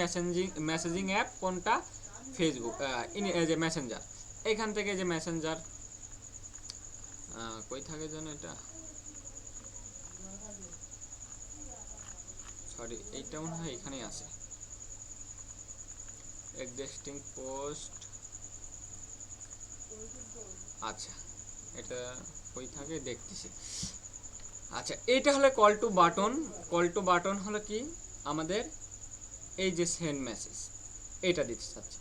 মেসেজিং অ্যাপ কোনটা, ফেসবুক, যে মেসেঞ্জার, এখান থেকে যে মেসেঞ্জার কই থাকে যেন, এটা সরি এইটা মনে হয় এখানেই আছে, এক্সিস্টিং পোস্ট। আচ্ছা এটা কই থাকে দেখতেছি। আচ্ছা এটা হলো call to button. Call to button হলো কি আমাদের এই যে সেন্ড মেসেজ, এটা দিতে চাচ্ছি।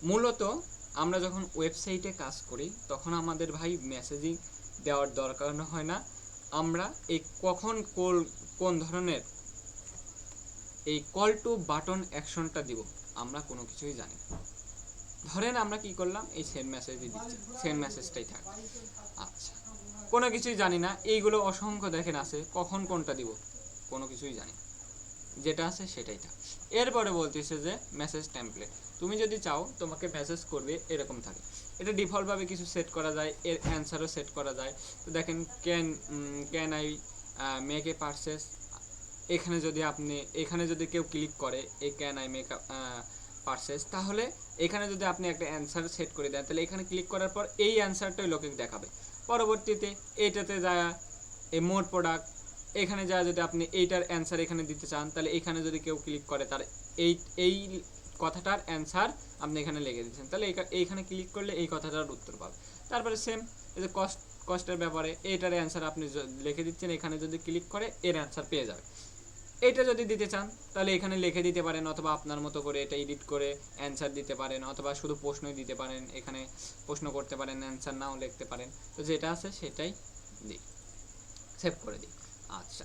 মূলত আমরা যখন ওয়েবসাইটে কাজ করি তখন আমাদের ভাই মেসেজিং দেওয়ার দরকার হয় না। আমরা এই কখন কোন ধরনের এই কল টু বাটন অ্যাকশনটা দিব আমরা কোনো কিছুই জানি না। ধরেন আমরা কি করলাম, এই সেন্ড মেসেজ দিচ্ছি, সেন্ড মেসেজটাই থাক। আচ্ছা কোনো কিছুই জানি না, এইগুলো অসংখ্য দেখেন আছে, কখন কোনটা দিব কোনো কিছুই জানি না, যেটা আছে সেটাই থাক। এরপরে বলতেছে যে মেসেজ টেমপ্লেট, তুমি যদি চাও তোমাকে মেসেজ করবে এরকম থাকে। এটা ডিফল্টভাবে কিছু সেট করা যায়, এর অ্যান্সারও সেট করা যায়। তো দেখেন can I make a purchase, এখানে যদি কেউ ক্লিক করে এই ক্যান আই মেক পারচেস, তাহলে এখানে যদি আপনি একটা অ্যান্সার সেট করে দেন তাহলে এখানে ক্লিক করার পর এই অ্যান্সারটাই লোকে দেখাবে। পরবর্তীতে এইটাতে যায় এই মোর প্রোডাক্ট, এখানে যা যদি আপনি এইটার অ্যান্সার এখানে দিতে চান তাহলে এখানে যদি কেউ ক্লিক করে তার এই কথাটার অ্যান্সার আপনি এখানে লিখে দিচ্ছেন, তাহলে এইখানে ক্লিক করলে এই কথাটার উত্তর পাবে। তারপরে সেম এই যে কস্টের ব্যাপারে এইটার অ্যান্সার আপনি লিখে দিচ্ছেন, এখানে যদি ক্লিক করে এর অ্যান্সার পেয়ে যাবে। এইটা যদি দিতে চান তাহলে এখানে লিখে দিতে পারেন, অথবা আপনার মতো করে এটা এডিট করে অ্যান্সার দিতে পারেন, অথবা শুধু প্রশ্নই দিতে পারেন, এখানে প্রশ্ন করতে পারেন, অ্যান্সার নাও লিখতে পারেন। তো যেটা আছে সেটাই দিই, সেভ করে দিই। আচ্ছা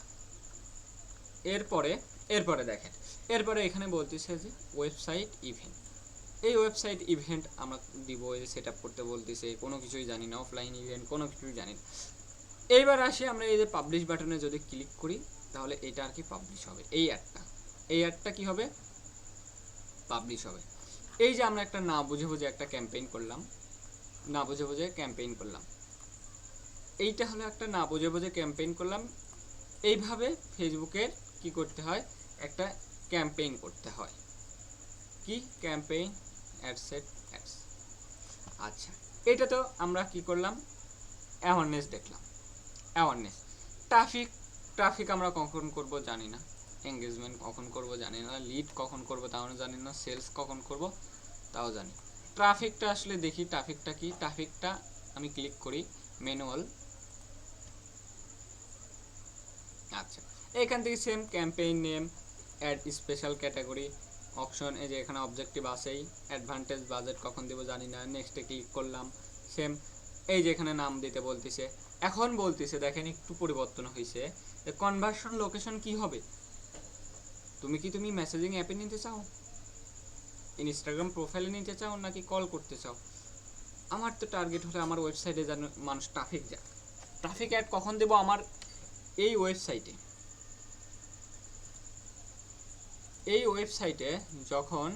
এরপরে দেখেন, এরপরে এখানে বলতেছে যে ওয়েবসাইট ইভেন্ট। এই ওয়েবসাইট ইভেন্ট আমরা দিব, সেট আপ করতে বলতেছে, কোনো কিছুই জানি না, অফলাইন ইভেন্ট কোনো কিছুই জানি না। এইবার আসি আমরা এই যে পাবলিশ বাটনে যদি ক্লিক করি তাহলে এটা আর কি পাবলিশ হবে, এই অ্যাডটা কি হবে, পাবলিশ হবে। এই যে আমরা একটা না বুঝে বুঝে একটা ক্যাম্পেইন করলাম, এইটা হলো একটা না বুঝে বুঝে ক্যাম্পেইন করলাম। এইভাবে ফেসবুকের কি করতে হয়, একটা ক্যাম্পেইন করতে হয়, কি ক্যাম্পেইন অ্যাডসেট অ্যাডস। আচ্ছা, এটা তো আমরা কি করলাম, অ্যাওয়ারনেস দেখলাম, অ্যাওয়ারনেস। ট্রাফিক আমরা কখন করব জানি না, এঙ্গেজমেন্ট কখন করব জানি না, লিড কখন করব তাও জানি না, সেলস কখন করব তাও জানি। ট্রাফিকটা আসলে দেখি, ট্রাফিকটা কি, ট্রাফিকটা আমি ক্লিক করি ম্যানুয়াল। আচ্ছা, এখান থেকে same campaign name, ad special category option, এই যে এখানে অবজেক্টিভ আছেই, অ্যাডভান্টেজ বাজেট কখন দেবো জানি না, নেক্সটে ক্লিক করলাম, সেম এই যে এখানে নাম দিতে বলতেছে। এখন বলতেছে দেখেন একটু পরিবর্তন হয়েছে, কনভার্সন লোকেশন কি হবে, তুমি মেসেজিং অ্যাপে নিতে চাও, ইনস্টাগ্রাম প্রোফাইলে নিতে চাও, নাকি কল করতে চাও। আমার তো টার্গেট হলে আমার ওয়েবসাইটে যেন মানুষ ট্রাফিক যায়। ট্রাফিক অ্যাড কখন দেবো, আমার এই ওয়েবসাইটে যখন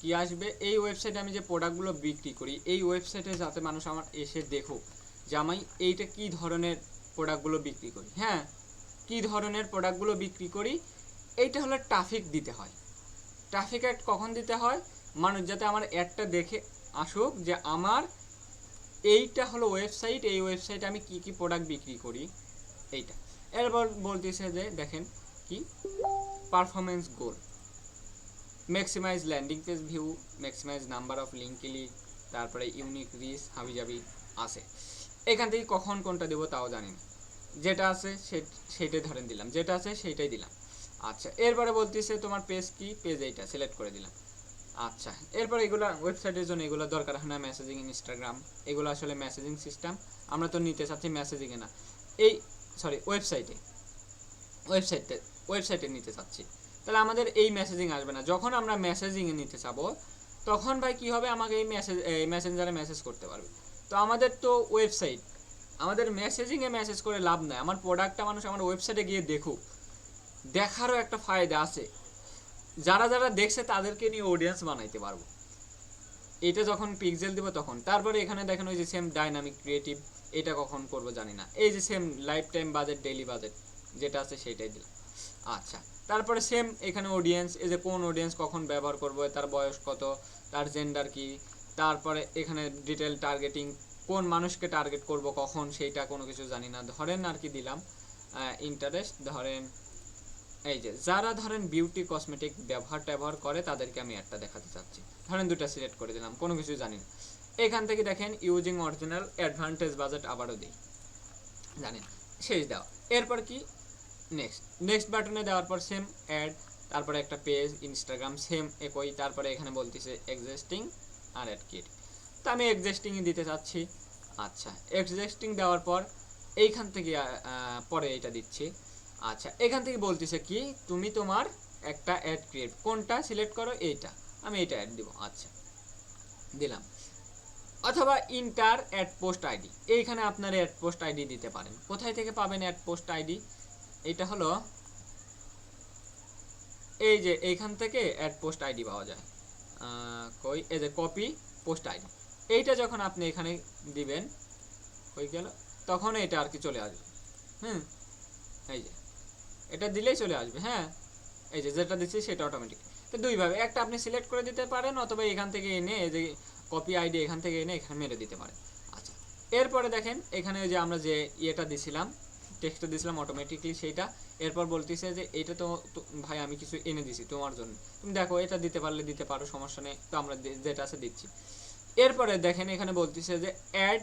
কি আসবে, এই ওয়েবসাইটে আমি যে প্রোডাক্টগুলো বিক্রি করি, এই ওয়েবসাইটে যাতে মানুষ আমার এসে দেখুক যে আমি এইটা কি ধরনের প্রোডাক্টগুলো বিক্রি করি, হ্যাঁ কি ধরনের প্রোডাক্টগুলো বিক্রি করি, এইটা হলো ট্রাফিক দিতে হয়। ট্রাফিক অ্যাড কখন দিতে হয়, মানুষ যাতে আমার অ্যাডটা দেখে আসুক যে আমার এইটা হলো ওয়েবসাইট, এই ওয়েবসাইটে আমি কি কি প্রোডাক্ট বিক্রি করি এইটা। এরপর বলতেছে যে দেখেন কি performance goal, maximize landing page view, maximize number of link click, তারপরে ইউনিক রিচ হাবিজাবি আছে। এখান থেকে কখন কোনটা দেবো তাও জানি না, যেটা আছে সেইটাই ধরেন দিলাম, যেটা আছে সেইটাই দিলাম। আচ্ছা, এরপরে বলতেছে তোমার পেজ কি, পেজ এইটা সিলেক্ট করে দিলাম। আচ্ছা, এরপর এগুলো ওয়েবসাইটের জন্য এগুলো দরকার হয় না, মেসেজিং ইনস্টাগ্রাম এগুলো আসলে মেসেজিং সিস্টেম, আমরা তো নিতে চাচ্ছি মেসেজিংয়ে না, এই সরি ওয়েবসাইটে নিতে চাচ্ছি, তাহলে আমাদের এই মেসেজিং আসবে না। যখন আমরা মেসেজিংয়ে নিতে চাবো তখন ভাই কি হবে, আমাকে এই মেসেঞ্জারে মেসেজ করতে পারবে। তো আমাদের তো ওয়েবসাইট, আমাদের মেসেজিংয়ে মেসেজ করে লাভ নাই, আমার প্রোডাক্টটা মানুষ আমার ওয়েবসাইটে গিয়ে দেখুক, দেখারও একটা ফায়দা আছে, যারা যারা দেখছে তাদেরকে নিয়ে অডিয়েন্স বানাইতে পারবো। এটা যখন পিক্সেল দিব তখন। তারপরে এখানে দেখেন ওই যে সেম ডাইনামিক ক্রিয়েটিভ, এটা কখন করব জানি না, এই যে same life time budget daily budget যেটা আছে সেইটাই দিলাম। আচ্ছা, তারপরে সেম এখানে অডিয়েন্স, এই যে কোন অডিয়েন্স কখন ব্যবহার করব, তার বয়স কত, তার জেন্ডার কি, তারপরে এখানে ডিটেল টার্গেটিং, কোন মানুষকে টার্গেট করব কখন সেইটা কোনো কিছু জানি না, ধরেন আর কি দিলাম ইন্টারেস্ট, ধরেন এই যে যারা ধরেন বিউটি কসমেটিক ব্যবহার করে তাদেরকে আমি একটা দেখাতে চাচ্ছি, ধরেন দুটো সিলেক্ট করে দিলাম, কোনো কিছু জানি না। এখান থেকে দেখেন ইউজিং অরিজিনাল অ্যাডভান্টেজ বাজেট আবারও দিই, জানেন শেষ দাও। এরপর কি নেক্সট বাটনে দেওয়ার পর সেম অ্যাড, তারপরে একটা পেজ ইনস্টাগ্রাম সেম একই, তারপরে এখানে বলতেছে এক্সিস্টিং আর অ্যাড কিট, তো আমি এক্সিস্টিংই দিতে চাচ্ছি। আচ্ছা, এক্সিস্টিং দেওয়ার পর এইখান থেকে পরে এটা দিচ্ছি। আচ্ছা, এখান থেকে বলতেছে কি তুমি তোমার একটা অ্যাড ক্রিয়েট, কোনটা সিলেক্ট করো, এইটা আমি এইটা অ্যাড দিব। আচ্ছা, দিলাম। অথবা ইন্টার অ্যাড পোস্ট আইডি, এইখানে আপনার অ্যাড পোস্ট আইডি দিতে পারেন। কোথায় থেকে পাবেন অ্যাড পোস্ট আইডি, এটা হলো এই যে এইখান থেকে অ্যাড পোস্ট আইডি পাওয়া যায়, কই এই যে কপি পোস্ট আইডি, এইটা যখন আপনি এখানে দিবেন হয়ে গেল, তখন এটা আর কি চলে আসবে। এই যে এটা দিলেই চলে আসবে, হ্যাঁ এই যে যেটা দিচ্ছি সেটা অটোমেটিক। তো দুইভাবে, একটা আপনি সিলেক্ট করে দিতে পারেন, অথবা এখান থেকে এনে এই যে কপি আইডি এখান থেকে এনে এখানে মেরে দিতে পারেন। আচ্ছা, এরপরে দেখেন এখানে যে আমরা যে ইয়েটা দিছিলাম, টেক্সটটা দিছিলাম অটোমেটিকলি সেইটা। এরপর বলতেছে যে এটা তো ভাই আমি কিছু এনে দিছি তোমার জন্য, তুমি দেখো এটা দিতে পারলে দিতে পারো, সমস্যা নেই, তো আমরা যেটা আছে দিচ্ছি। এরপরে দেখেন এখানে বলতেছে যে অ্যাড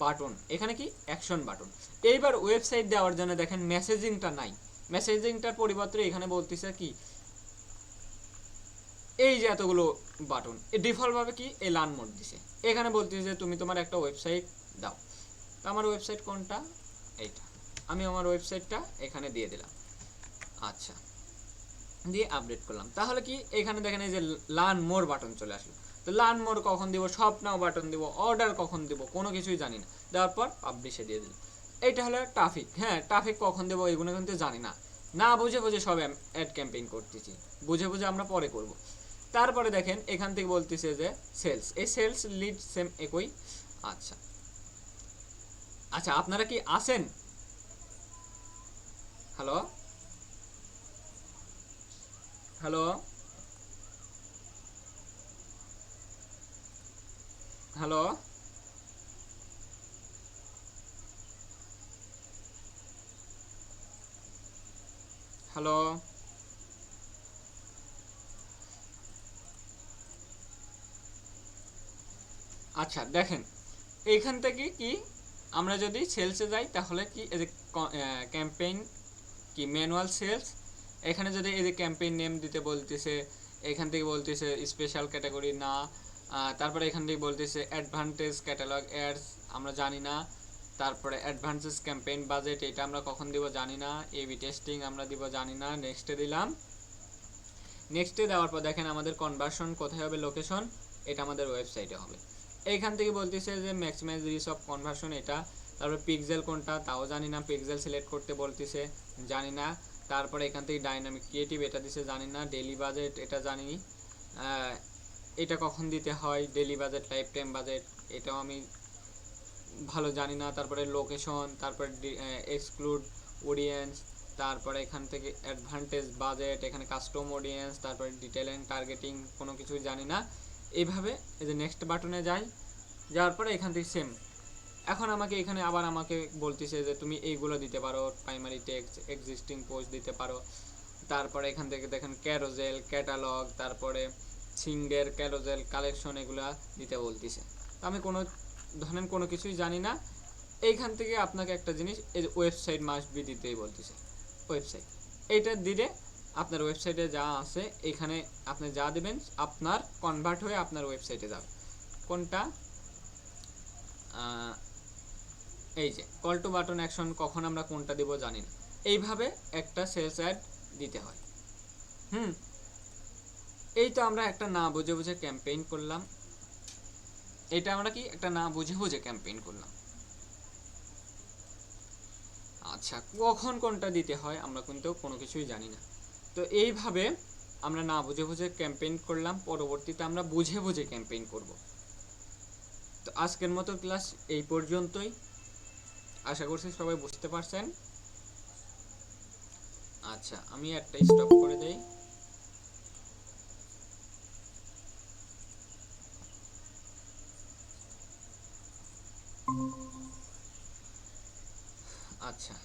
বাটন, এখানে কি অ্যাকশন বাটন। এইবার ওয়েবসাইট দেওয়ার জন্য দেখেন মেসেজিংটা নাই, মেসেজিংটার পরিবর্তে এখানে বলতেছে কি এই যে এতগুলো বাটন, ডিফল্ট ভাবে কি এই লার্ন মোড দিছে। এখানে বলতেছে যে তুমি তোমার একটা ওয়েবসাইট দাও, তো আমার ওয়েবসাইট কোনটা, এইটা আমি আমার ওয়েবসাইটটা এখানে দিয়ে দিলাম। আচ্ছা, দিয়ে আপডেট করলাম। তাহলে কি এখানে দেখেন এই যে লার্ন মোর বাটন চলে আসলো। তো লার্ন মোর কখন দিব, শপ নাও বাটন দিব, অর্ডার কখন দিব, কোনো কিছুই জানি না। দেওয়ার পর পাবলিশে দিয়ে দিলাম। এইটা হলো ট্রাফিক। হ্যাঁ, ট্রাফিক কখন দেবো এগুলো কিন্তু জানি না, না বুঝে বুঝে সব অ্যাড ক্যাম্পেইন করতেছি, বুঝে বুঝে আমরা পরে করব। তারপরে দেখেন এখান থেকে বলতেছে যে সেলস, এই সেলস লিড সেম একই। আচ্ছা আচ্ছা, আপনারা কি আছেন? হ্যালো হ্যালো হ্যালো হ্যালো আচ্ছা দেখেন, এইখান থেকে কি আমরা যদি সেলসে যাই তাহলে কি এই যে ক্যাম্পেইন কি ম্যানুয়াল সেলস, এখানে যদি এই যে ক্যাম্পেইন নেম দিতে বলতেছে, এখান থেকে বলতেছে স্পেশাল ক্যাটাগরি না, তারপরে এখান থেকে বলতেছে অ্যাডভান্টেজ ক্যাটালগ অ্যাডস আমরা জানি না, তারপরে অ্যাডভান্সেস ক্যাম্পেইন বাজেট এটা আমরা কখন দিব জানি না, এবি টেস্টিং আমরা দিব জানি না, নেক্সটে দিলাম। নেক্সটে দেওয়ার পর দেখেন আমাদের কনভার্সন কোথায় হবে, লোকেশন, এটা আমাদের ওয়েবসাইটে হবে। এইখান থেকে বলতেছে যে ম্যাক্সিমাইজ রিস অফ কনভার্সন এটা, তারপরে পিক্সেল কোনটা তাও জানি না, পিক্সেল সিলেক্ট করতে বলতেছে জানি না, তারপরে এখান থেকে ডাইনামিক ক্রিয়েটিভ এটা দিছে জানি না, ডেলি বাজেট এটা জানি, এটা কখন দিতে হয়, daily budget, life time budget এটাও আমি ভালো জানি না, তারপরে লোকেশন, তারপরে এক্সক্লুড অডিয়েন্স, তারপরে এখান থেকে অ্যাডভান্টেজ বাজেট, এখানে কাস্টম অডিয়েন্স, তারপরে ডিটেল এন্ড টার্গেটিং কোনো কিছুই জানি না। এইভাবে এই যে নেক্সট বাটনে যাই, যাওয়ার পরে এখান থেকে সেম। এখন আমাকে এখানে আবার আমাকে বলতেছে যে তুমি এইগুলো দিতে পারো, প্রাইমারি টেক্সট, এক্সিস্টিং পোস্ট দিতে পারো, তারপরে এখান থেকে দেখেন ক্যারোজেল, ক্যাটালগ, তারপরে সিঙ্গের, ক্যারোজেল, কালেকশন এগুলা দিতে বলতেছে। তো আমি কোনো ধরেন কোনো কিছুই জানি না। এইখান থেকে আপনাকে একটা জিনিস এই যে ওয়েবসাইট মাস্ট বি দিতেই বলতেছে, ওয়েবসাইট এইটা দিলে আপনার ওয়েবসাইটে যা আছে এখানে আপনি যা দেবেন আপনার কনভার্ট হয়ে আপনার ওয়েবসাইটে যাবে। কোনটা, এই যে কল টু বাটন অ্যাকশন কখন আমরা কোনটা দেব জানি না। এইভাবে একটা সেলস অ্যাড দিতে হয়। এই তো আমরা একটা না বুঝে বুঝে ক্যাম্পেইন করলাম, এটা আমরা কি একটা না বুঝে বুঝে ক্যাম্পেইন করলাম। আচ্ছা, কখন কোনটা দিতে হয় আমরা কিন্তু কোনো কিছুই জানি না। তো এইভাবে আমরা না বুঝে বুঝে ক্যাম্পেইন করলাম, পরবর্তীতে আমরা বুঝে বুঝে ক্যাম্পেইন করব। তো আজকের মতো ক্লাস এই পর্যন্তই, আশা করছি সবাই বুঝতে পারছেন। আচ্ছা, আমি একটা স্টপ করে দেই। আচ্ছা।